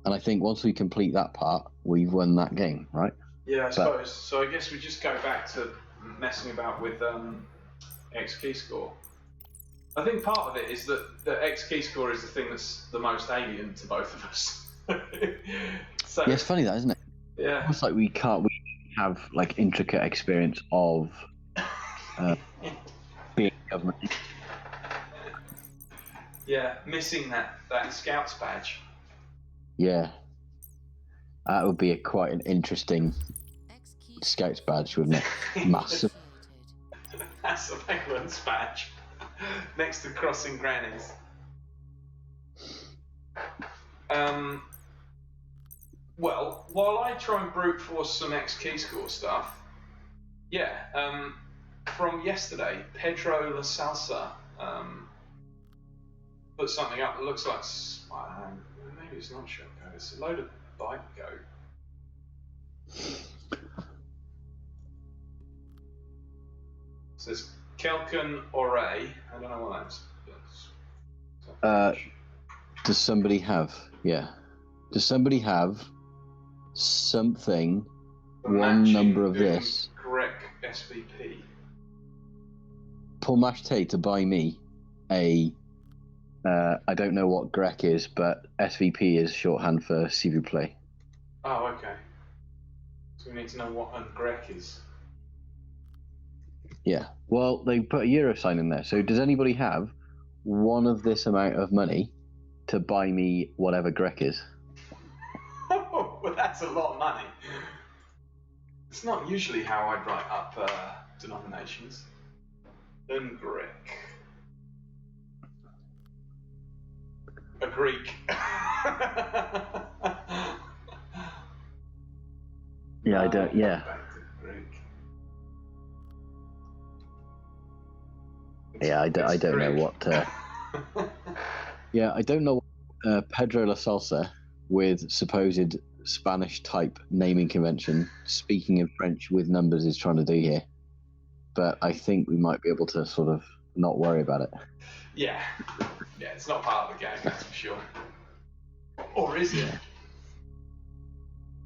And I think once we complete that part, we've won that game, right? Yeah, I suppose. So I guess we just go back to messing about with X key score. I think part of it is that the X key score is the thing that's the most alien to both of us. So, yeah, it's funny that, isn't it? Yeah. It's like we have like intricate experience of being government. Yeah, missing that Scouts badge. Yeah. That would be quite an interesting Scouts badge, wouldn't it? Massive. Massive England's badge. Next to Crossing Grannies. Well, while I try and brute force some X key score stuff, yeah, from yesterday, Pedro La Salsa put something up that looks like, maybe it's not shotcode, it's a load of bytecode. It says Kelkin Oray. I don't know what that is. Does somebody have? Yeah. Does somebody have something? One number of this. Correct SVP. Paul Mashte to buy me a I don't know what Grec is, but SVP is shorthand for s'il vous plaît. Oh, okay. So we need to know what a Grec is. Yeah. Well, they put a euro sign in there. So does anybody have one of this amount of money to buy me whatever Grec is? Well, that's a lot of money. It's not usually how I'd write up denominations. Then Grec. A Greek. Yeah, I don't. Yeah. Back to Greek. Yeah, I don't know Greek. what. Yeah, I don't know what Pedro La Salsa with supposed Spanish type naming convention, speaking in French with numbers, is trying to do here. But I think we might be able to sort of not worry about it. Yeah, it's not part of the game, that's for sure. Or is it? Yeah.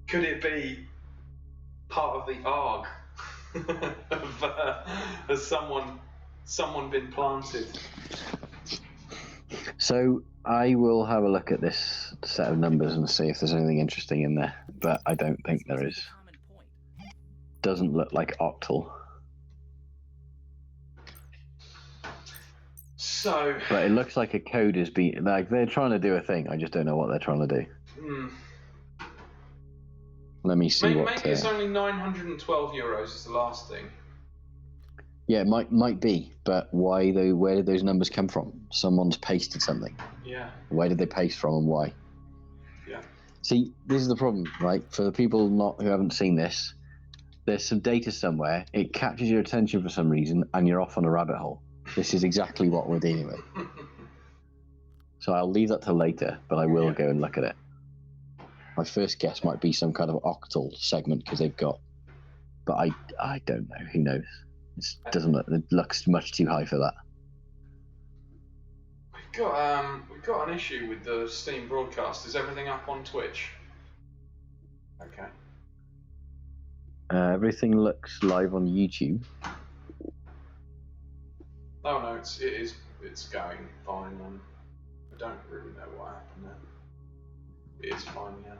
Could it be part of the ARG? Has someone been planted? So I will have a look at this set of numbers and see if there's anything interesting in there. But I don't think there is. Common point. Doesn't look like octal. So, But it looks like a code is being like they're trying to do a thing. I just don't know what they're trying to do. Let me see maybe what. It's only 912 euros is the last thing. Yeah, it might be, but why though? Where did those numbers come from? Someone's pasted something. Yeah. Where did they paste from and why? Yeah. See, this is the problem, right? For the people who haven't seen this, there's some data somewhere. It catches your attention for some reason, and you're off on a rabbit hole. This is exactly what we're dealing with. So I'll leave that till later, but I will go and look at it. My first guess might be some kind of octal segment because they've got, but I don't know. Who knows? It looks much too high for that. We've got an issue with the Steam broadcast. Is everything up on Twitch? Okay. Everything looks live on YouTube. Oh no, it's going fine. I don't really know what happened there. It is fine, yeah.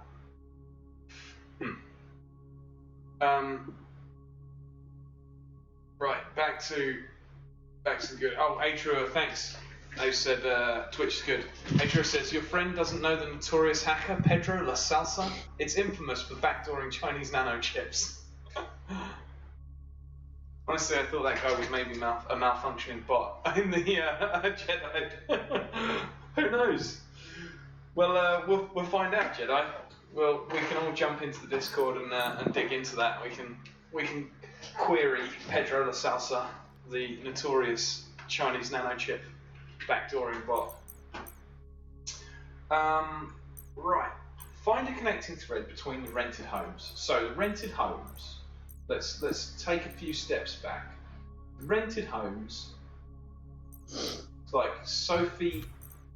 Right, back to the good. Oh, Atrua, thanks. They said Twitch is good. Atrua says your friend doesn't know the notorious hacker Pedro La Salsa. It's infamous for backdooring Chinese nanochips. Honestly, I thought that guy was maybe a malfunctioning bot in the Jedi. Who knows? Well, we'll find out, Jedi. Well, we can all jump into the Discord and dig into that. We can query Pedro La Salsa, the notorious Chinese nanochip backdooring bot. Right. Find a connecting thread between the rented homes. So the rented homes. Let's take a few steps back. Rented homes. Like Sophie,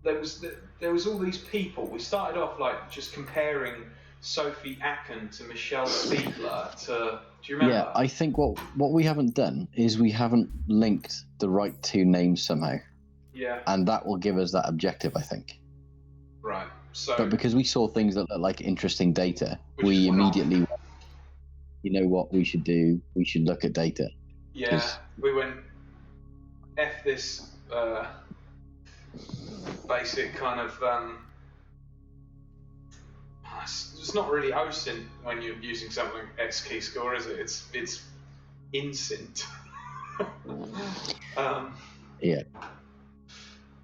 there was all these people. We started off like just comparing Sophie Aken to Michelle Fiedler to. Do you remember? Yeah, I think what we haven't done is we haven't linked the right two names somehow. Yeah. And that will give us that objective, I think. Right. So. But because we saw things that look like interesting data, we immediately. You know what we should do? We should look at data. Yeah, we went F this basic kind of. It's not really OSINT when you're using something X key score, is it? It's INSINT. Yeah.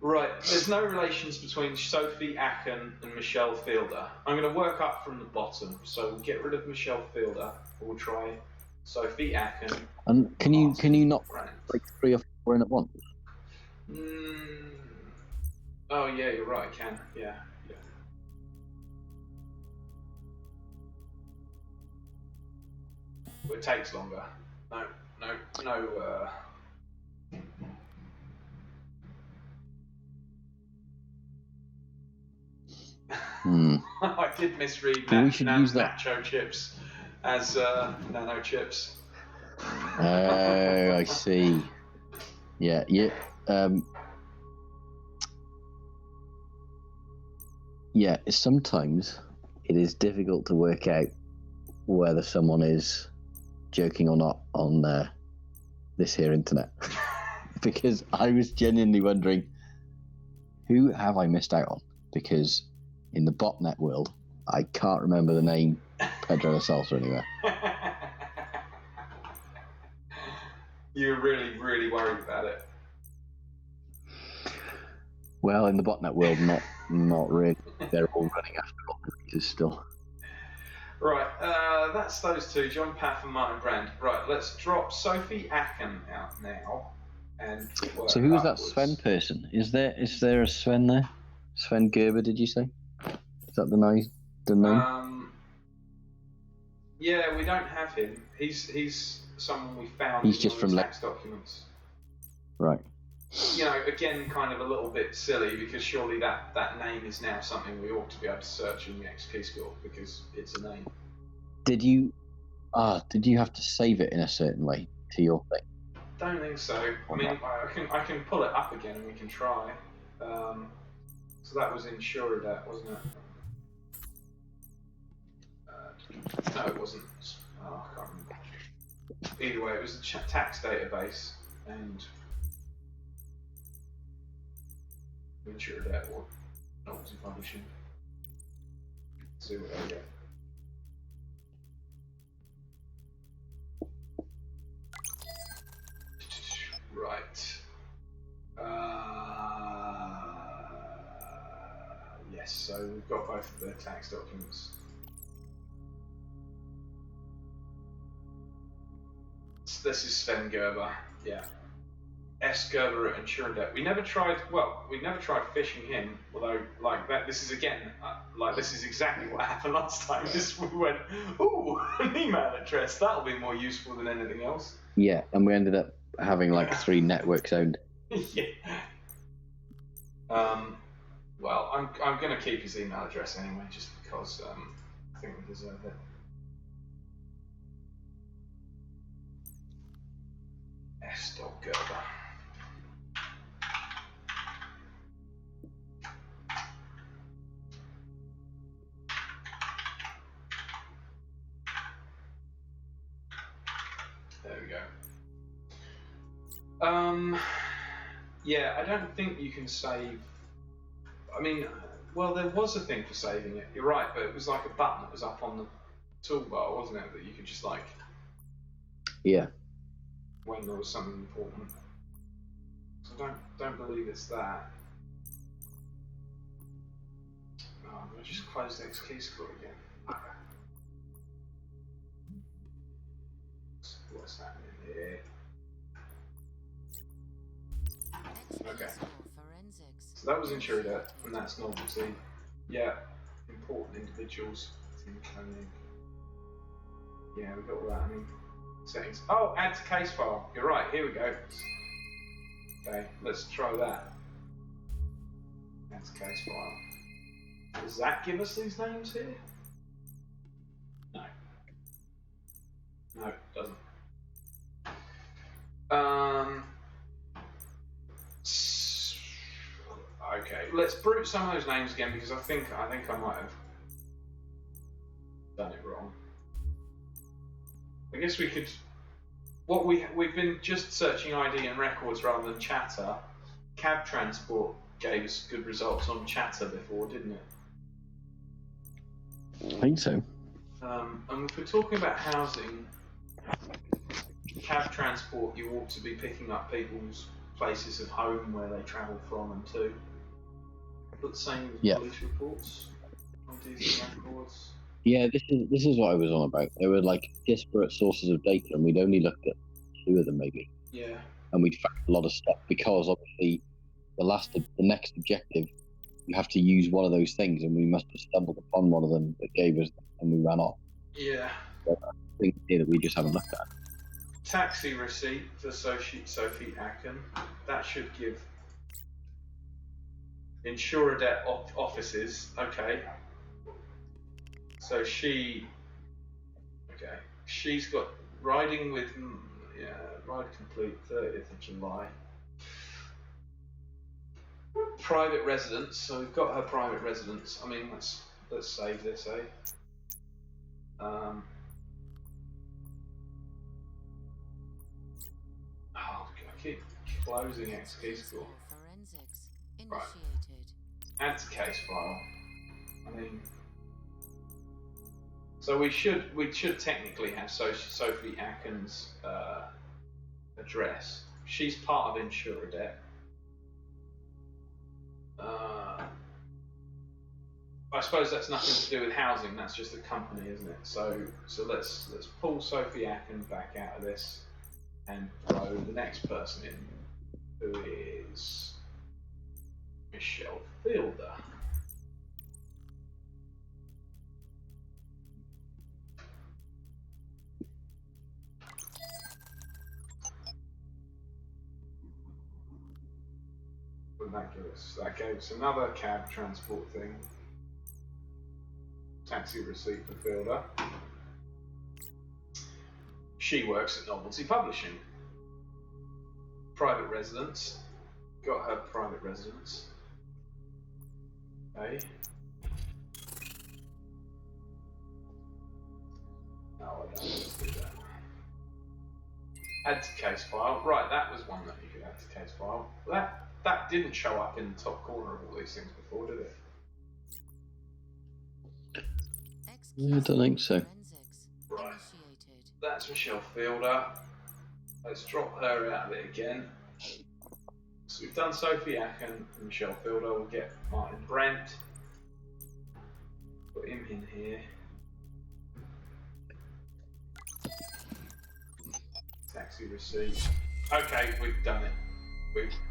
Right, there's no relations between Sophie Aken and Michelle Fielder. I'm going to work up from the bottom, so we'll get rid of Michelle Fielder. We'll try Sophie Aken. And can you not like 3 or 4 in at once? Oh yeah, you're right. I can. Yeah. But it takes longer. No. I did misread we should use that. nacho chips as nano chips. Oh, I see. Yeah. Yeah, sometimes it is difficult to work out whether someone is joking or not on this here internet. Because I was genuinely wondering, who have I missed out on? Because in the botnet world, I can't remember the name Pedro Salsa anywhere. You're really, really worried about it. Well, in the botnet world, not really. They're all running after operators still. Right, that's those two, John Paff and Martin Brand. Right, let's drop Sophie Acken out now. And so who was that Sven person? Is there a Sven there? Sven Gerber, did you say? Is that the name? Yeah, we don't have him. He's someone we found He's in just one from of the tax documents. Right. You know, again, kind of a little bit silly because surely that name is now something we ought to be able to search in the XP score because it's a name. Did you have to save it in a certain way to your thing? Don't think so. I mean, I can pull it up again and we can try. So that was Insuradat, wasn't it? No, it wasn't. Oh, I can't remember. Either way, it was the tax database and Insuradat or Novelty Publishing. Let's see what I get. Right. Yes, so we've got both of their tax documents. So this is Sven Gerber, yeah. S. Gerber at Insuradat. We never tried phishing him, although, like, this is again, this is exactly what happened last time. We went, ooh, an email address, that'll be more useful than anything else. Yeah, and we ended up having like 3 networks owned. Yeah. Well, I'm going to keep his email address anyway, just because I think we deserve it. S. Gerber. There we go. Yeah, I don't think you can save. I mean, well, there was a thing for saving it. You're right, but it was like a button that was up on the toolbar, wasn't it? That you could just like. Yeah. When there was something important. So don't believe it's that. Oh, I'm gonna just close the XP score again. What's happening here? Okay. So that was Insuradat, and that's novelty. Yeah, important individuals. Yeah, we got all that. I mean, settings. Oh, add to case file. You're right. Here we go. Okay, let's try that. Add to case file. Does that give us these names here? No. No, it doesn't. Okay, let's brute some of those names again because I think I might have done it wrong. I guess we could. We've been just searching ID and records rather than Chatter. Cab Transport gave us good results on Chatter before, didn't it? I think so. And if we're talking about housing, Cab Transport, you ought to be picking up people's places of home where they travel from and to. But the same with police reports, IDs and records. Yeah, this is what I was on about. There were like disparate sources of data, and we'd only looked at 2 of them maybe. Yeah. And we'd found a lot of stuff because obviously the next objective, you have to use one of those things, and we must have stumbled upon one of them that gave us, and we ran off. Yeah. But I think here that we just haven't looked at. Taxi receipt for Sophie Acken. That should give Insuradat offices. Okay. So she's got riding with, ride complete 30th of July. private residence. So we've got her private residence. I mean, let's save this, eh? I keep closing XKey score. Forensics Right. initiated. Add to case file. I mean, so we should technically have Sophie Atkins' address. She's part of Insuradebt. I suppose that's nothing to do with housing. That's just a company, isn't it? So let's pull Sophie Atkins back out of this and throw the next person in, who is Michelle Fielder. What did that give us? That gave us another cab transport thing. Taxi receipt for Fielder. She works at Novelty Publishing. Private residence. Got her private residence. Okay. No, I don't. Let's do that. Add to case file. Right, that was one that you could add to case file. That didn't show up in the top corner of all these things before, did it? I don't think so. Forensics Right. initiated. That's Michelle Fielder. Let's drop her out of it again. So we've done Sophie Acken and Michelle Fielder. We'll get Martin Brent. Put him in here. Taxi receipt. Okay, we've done it.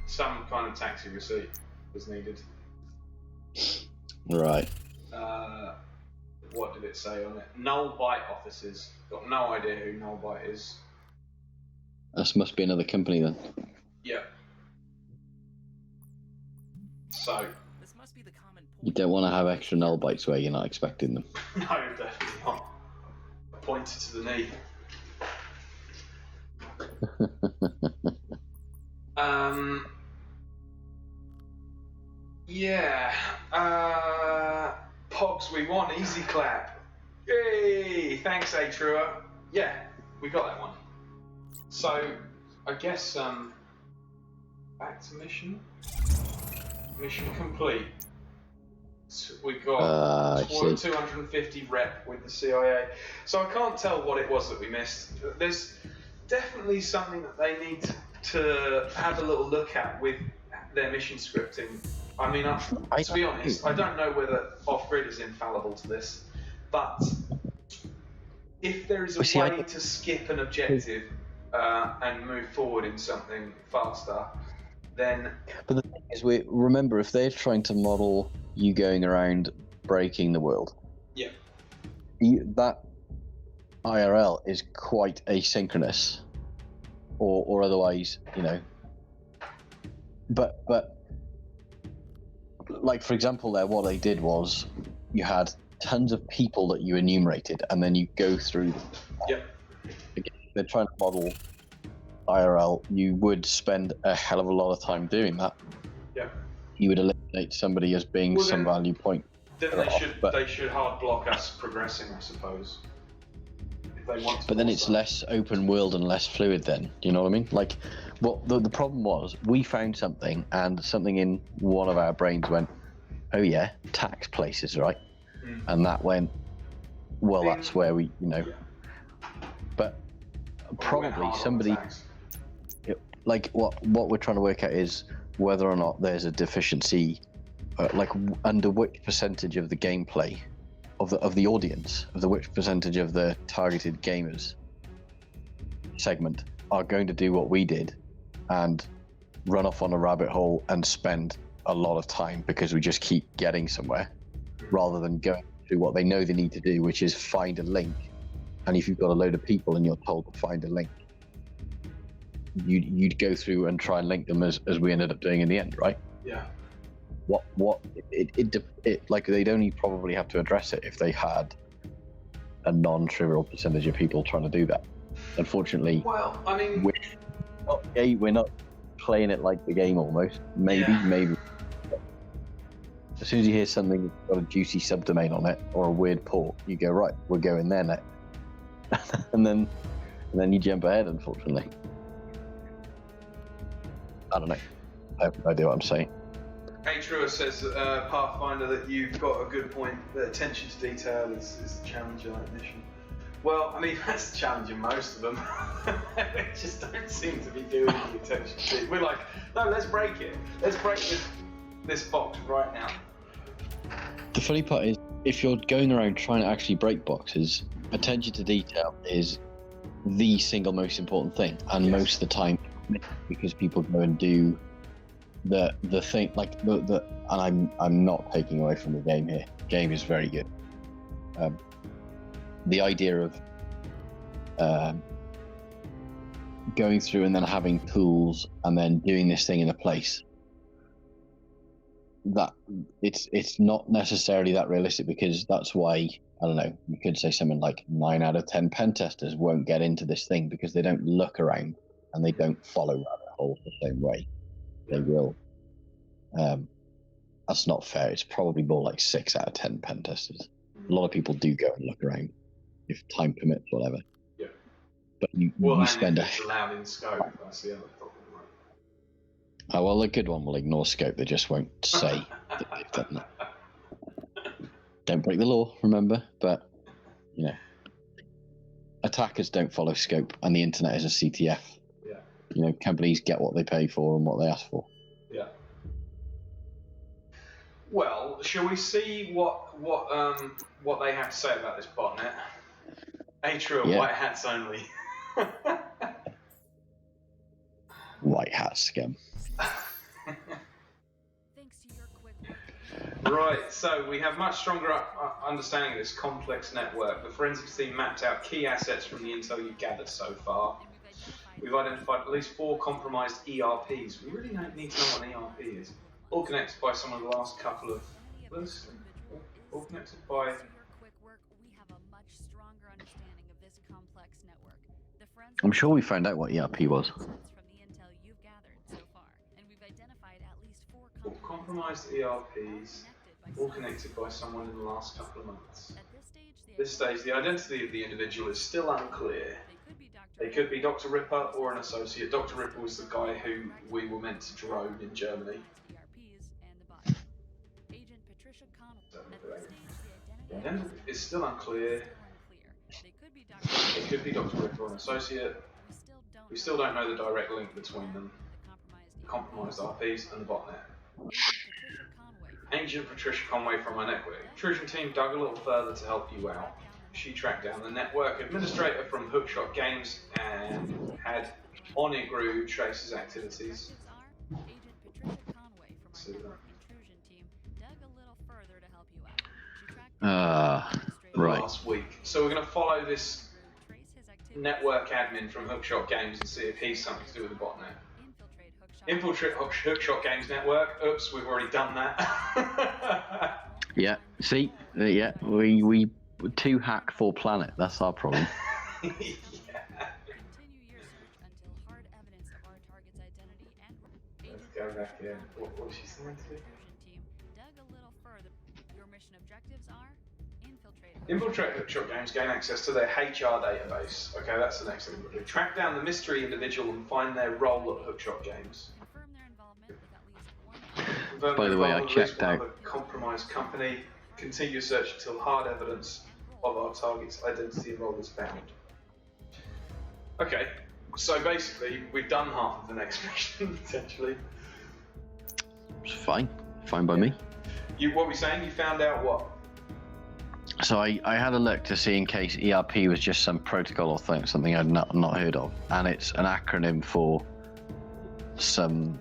Some kind of taxi receipt was needed. Right. What did it say on it? Null Byte offices. Got no idea who Null Byte is. This must be another company then. Yeah. So. This must be the common You don't want to have extra null bytes where you're not expecting them. No, definitely not. A pointer to the knee. Yeah. Pogs, we won. Easy clap. Yay! Thanks, Atrua. Yeah, we got that one. So, I guess, back to mission. Mission complete. So we got 250 rep with the CIA. So I can't tell what it was that we missed. There's definitely something that they need to have a little look at with their mission scripting. I mean, to be honest, I don't know whether Off-Grid is infallible to this, but if there is a way to skip an objective and move forward in something faster, then... But the thing is, remember, if they're trying to model you going around breaking the world, yeah, that IRL is quite asynchronous, or otherwise, you know. But like, for example, there, what they did was you had tons of people that you enumerated, and then you go through them. Yep. Again, they're trying to model IRL. You would spend a hell of a lot of time doing that. Yeah. You would eliminate somebody as being some value point. Then they should hard block us progressing, I suppose. If they want to. But then it's less open world and less fluid. Then, do you know what I mean? Like, what the problem was, we found something, and something in one of our brains went, "Oh yeah, tax places, right?" And that went, well, that's where we, you know. Yeah. But probably somebody, like, what we're trying to work out is whether or not there's a deficiency, like under which percentage of the gameplay, of the audience, which percentage of the targeted gamers segment are going to do what we did and run off on a rabbit hole and spend a lot of time because we just keep getting somewhere, rather than going through what they know they need to do, which is find a link. And if you've got a load of people and you're told to find a link, you'd go through and try and link them as we ended up doing in the end, right? Yeah. It like, they'd only probably have to address it if they had a non-trivial percentage of people trying to do that. Unfortunately, well, I mean, we're not playing it like the game almost. Maybe. As soon as you hear something that's got a juicy subdomain on it or a weird port, you go, right, we're going there next. and then you jump ahead, unfortunately. I don't know. I have no idea what I'm saying. Hey, Trua says, Pathfinder, that you've got a good point, that attention to detail is the challenge of that mission. Well, I mean, that's the challenge in most of them. They just don't seem to be doing the attention to detail. We're like, no, let's break it. Let's break this box right now. The funny part is, if you're going around trying to actually break boxes, attention to detail is the single most important thing, and Yes. most of the time, because people go and do the thing like the and I'm not taking away from the game here. The game is very good. The idea of going through and then having tools and then doing this thing in a place that it's not necessarily that realistic, because that's why, I don't know, you could say something like 9 out of 10 pen testers won't get into this thing because they don't look around and they don't follow rabbit holes the same way they will. That's not fair. It's probably more like 6 out of 10 pen testers. A lot of people do go and look around if time permits, whatever. Yeah. But you spend if it's allowed in scope, that's the other problem, right? Oh, well, a good one will ignore scope. They just won't say that they've done that. Don't break the law, remember? But, you know, attackers don't follow scope, and the internet is a CTF. Yeah. You know, companies get what they pay for and what they ask for. Yeah. Well, shall we see what they have to say about this botnet? True, Yeah. white hats only. White hat scum. Thanks to your quick work. Right, so we have much stronger understanding of this complex network. The forensics team mapped out key assets from the intel you've gathered so far. We've identified at least 4 compromised ERPs. We really don't need to know what an ERP is. All connected by some of the last couple of... All connected by... I'm sure we found out what ERP was. Compromised ERPs, all connected by someone in the last couple of months. At this stage, the identity of the individual is still unclear. They could be Dr. Ripper or an associate. Dr. Ripper was the guy who we were meant to drone in Germany. The identity is still unclear. It could be Dr. Ripper or an associate. We still don't know the direct link between them. The compromised RPs and the botnet. Agent Patricia Conway from our network. Intrusion team dug a little further to help you out. She tracked down the network administrator from Hookshot Games and had on Igru Trace's activities. Right. Last week. So we're going to follow this network admin from Hookshot Games and see if he's something to do with the botnet. Infiltrate Hookshot Games network. Oops, we've already done that. Yeah. See. Yeah. We 2 hack 4 planet. That's our problem. Yeah. Let's go back here. What was she saying to me? Infiltrate Hookshot Games, gain access to their HR database. Okay, that's the next thing we'll do. Track down the mystery individual and find their role at Hookshot Games. By the way, I checked out. A compromised company. Continue search until hard evidence of our target's identity and role is found. Okay, so basically we've done half of the next mission potentially. It's fine by me. What were we saying? You found out what? So I had a look to see in case ERP was just some protocol or something I'd not heard of, and it's an acronym for some.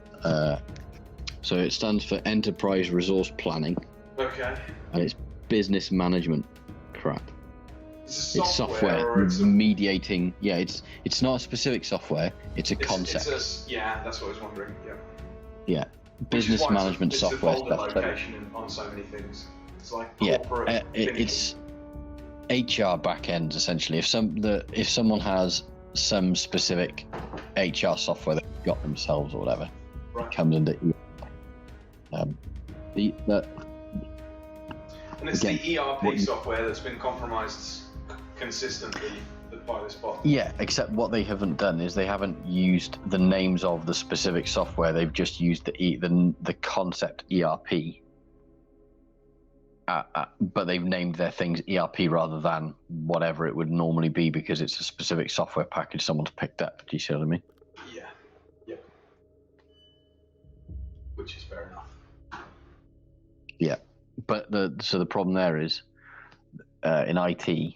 So it stands for Enterprise Resource Planning. Okay. And it's business management crap. It's software mediating. Yeah, it's not a specific software. It's a concept. Yeah, that's what I was wondering. Yeah. Yeah, business management software stuff. Location on so many things. It's like it's HR backends essentially. If someone has some specific HR software that they've got themselves or whatever, right. It comes under. And it's again, the ERP software that's been compromised consistently by this bot. Yeah, except what they haven't done is they haven't used the names of the specific software. They've just used the concept ERP. But they've named their things ERP rather than whatever it would normally be because it's a specific software package someone's picked up. Do you see what I mean? Yeah. Yep. Which is fair enough. Yeah, but the problem there is in IT,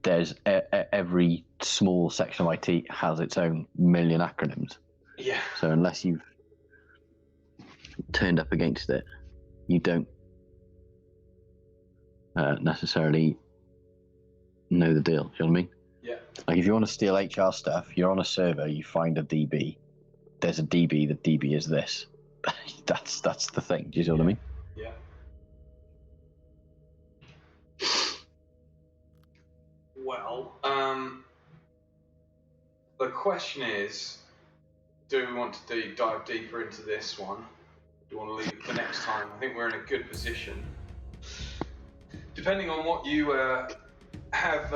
there's every small section of IT has its own million acronyms. Yeah. So unless you've turned up against it, you don't necessarily know the deal. Do you know what I mean? Yeah. Like if you want to steal HR stuff, you're on a server, you find a DB. There's a DB. The DB is this. that's the thing. Do you see what I mean? Yeah. Well, the question is, do we want to dive deeper into this one? Do you want to leave it for next time? I think we're in a good position. Depending on what you have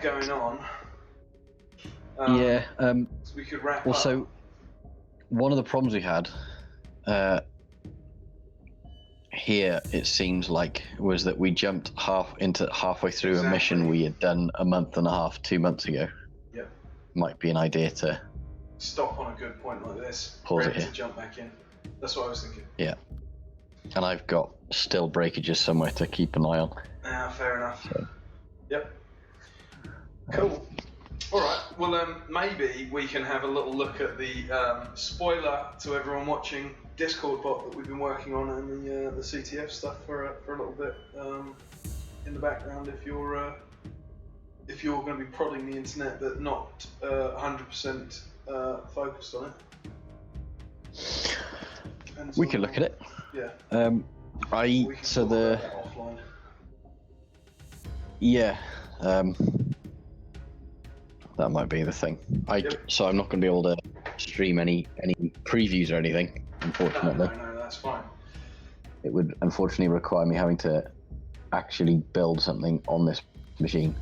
going on. Yeah. So we could wrap up. Also, one of the problems we had here, it seems like, was that we jumped halfway through a mission we had done a month and a half, 2 months ago. Yeah. Might be an idea to stop on a good point like this. Pause ready it here. to jump back in. That's what I was thinking. Yeah. And I've got still breakages somewhere to keep an eye on. Fair enough. So. Yep. Cool. All right. Well, maybe we can have a little look at the spoiler to everyone watching Discord bot that we've been working on and the CTF stuff for a little bit in the background. If you're going to be prodding the internet but not 100% focused on it. We can look at it. Yeah. Offline. Yeah. That might be the thing. So I'm not going to be able to stream any previews or anything, unfortunately. No, that's fine. It would unfortunately require me having to actually build something on this machine.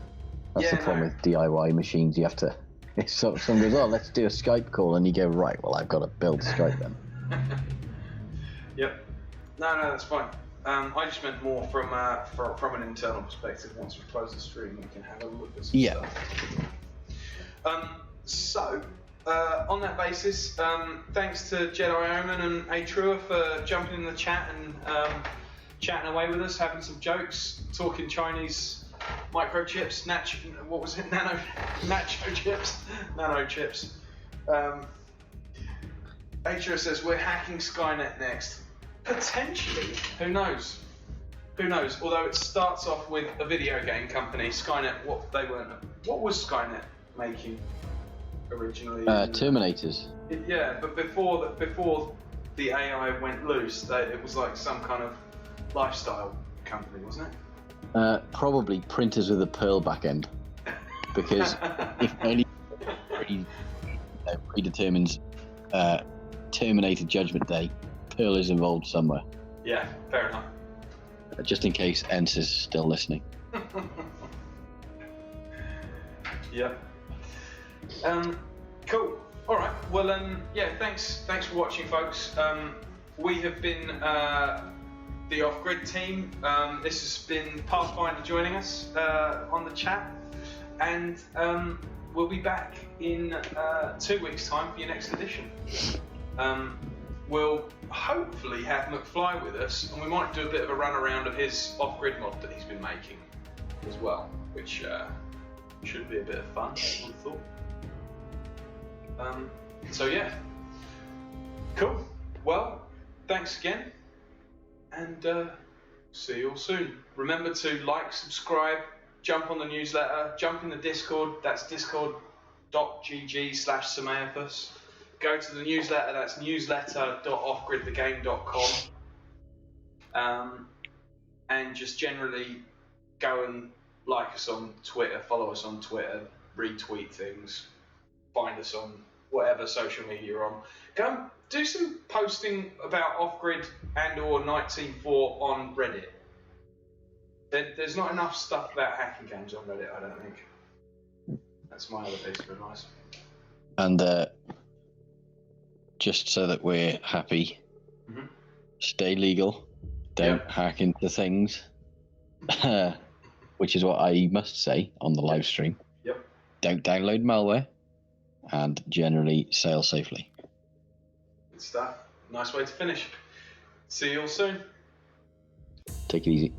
That's the problem with DIY machines. You have to. If someone goes, "Oh, let's do a Skype call," and you go, "Right, well, I've got to build Skype then." Yep. No, that's fine. I just meant more from an internal perspective. Once we close the stream, we can have a look at some stuff. So, on that basis, thanks to Jedi Omen and Atrua for jumping in the chat and chatting away with us, having some jokes, talking Chinese microchips, nacho chips. Atrua says we're hacking Skynet next. Potentially, who knows? Although it starts off with a video game company, Skynet. What was Skynet making originally? Terminators. But before the AI went loose, it was like some kind of lifestyle company, wasn't it? Probably printers with a Perl backend, because if any predetermines Terminator Judgment Day, Perl is involved somewhere. Yeah, fair enough. Just in case ENS is still listening. Yeah. Cool. All right. Well, thanks for watching, folks. We have been the Off-Grid team. This has been Pathfinder joining us on the chat, and we'll be back in 2 weeks' time for your next edition. We'll hopefully have McFly with us, and we might do a bit of a run around of his Off-Grid mod that he's been making as well, which should be a bit of fun, I would have thought. So yeah, cool. Well, thanks again, and see you all soon. Remember to like, subscribe, jump on the newsletter, jump in the Discord. That's discord.gg/Sameathus. Go to the newsletter. That's newsletter.offgridthegame.com. And just generally go and like us on Twitter, follow us on Twitter, retweet things, find us on whatever social media you're on. Go and do some posting about Off-Grid and or Nite Team 4 on Reddit. There's not enough stuff about hacking games on Reddit, I don't think. That's my other piece of advice. And just so that we're happy, stay legal. Don't hack into things. Which is what I must say on the live stream. Yep. Don't download malware, and generally sail safely. Good stuff. Nice way to finish. See you all soon. Take it easy.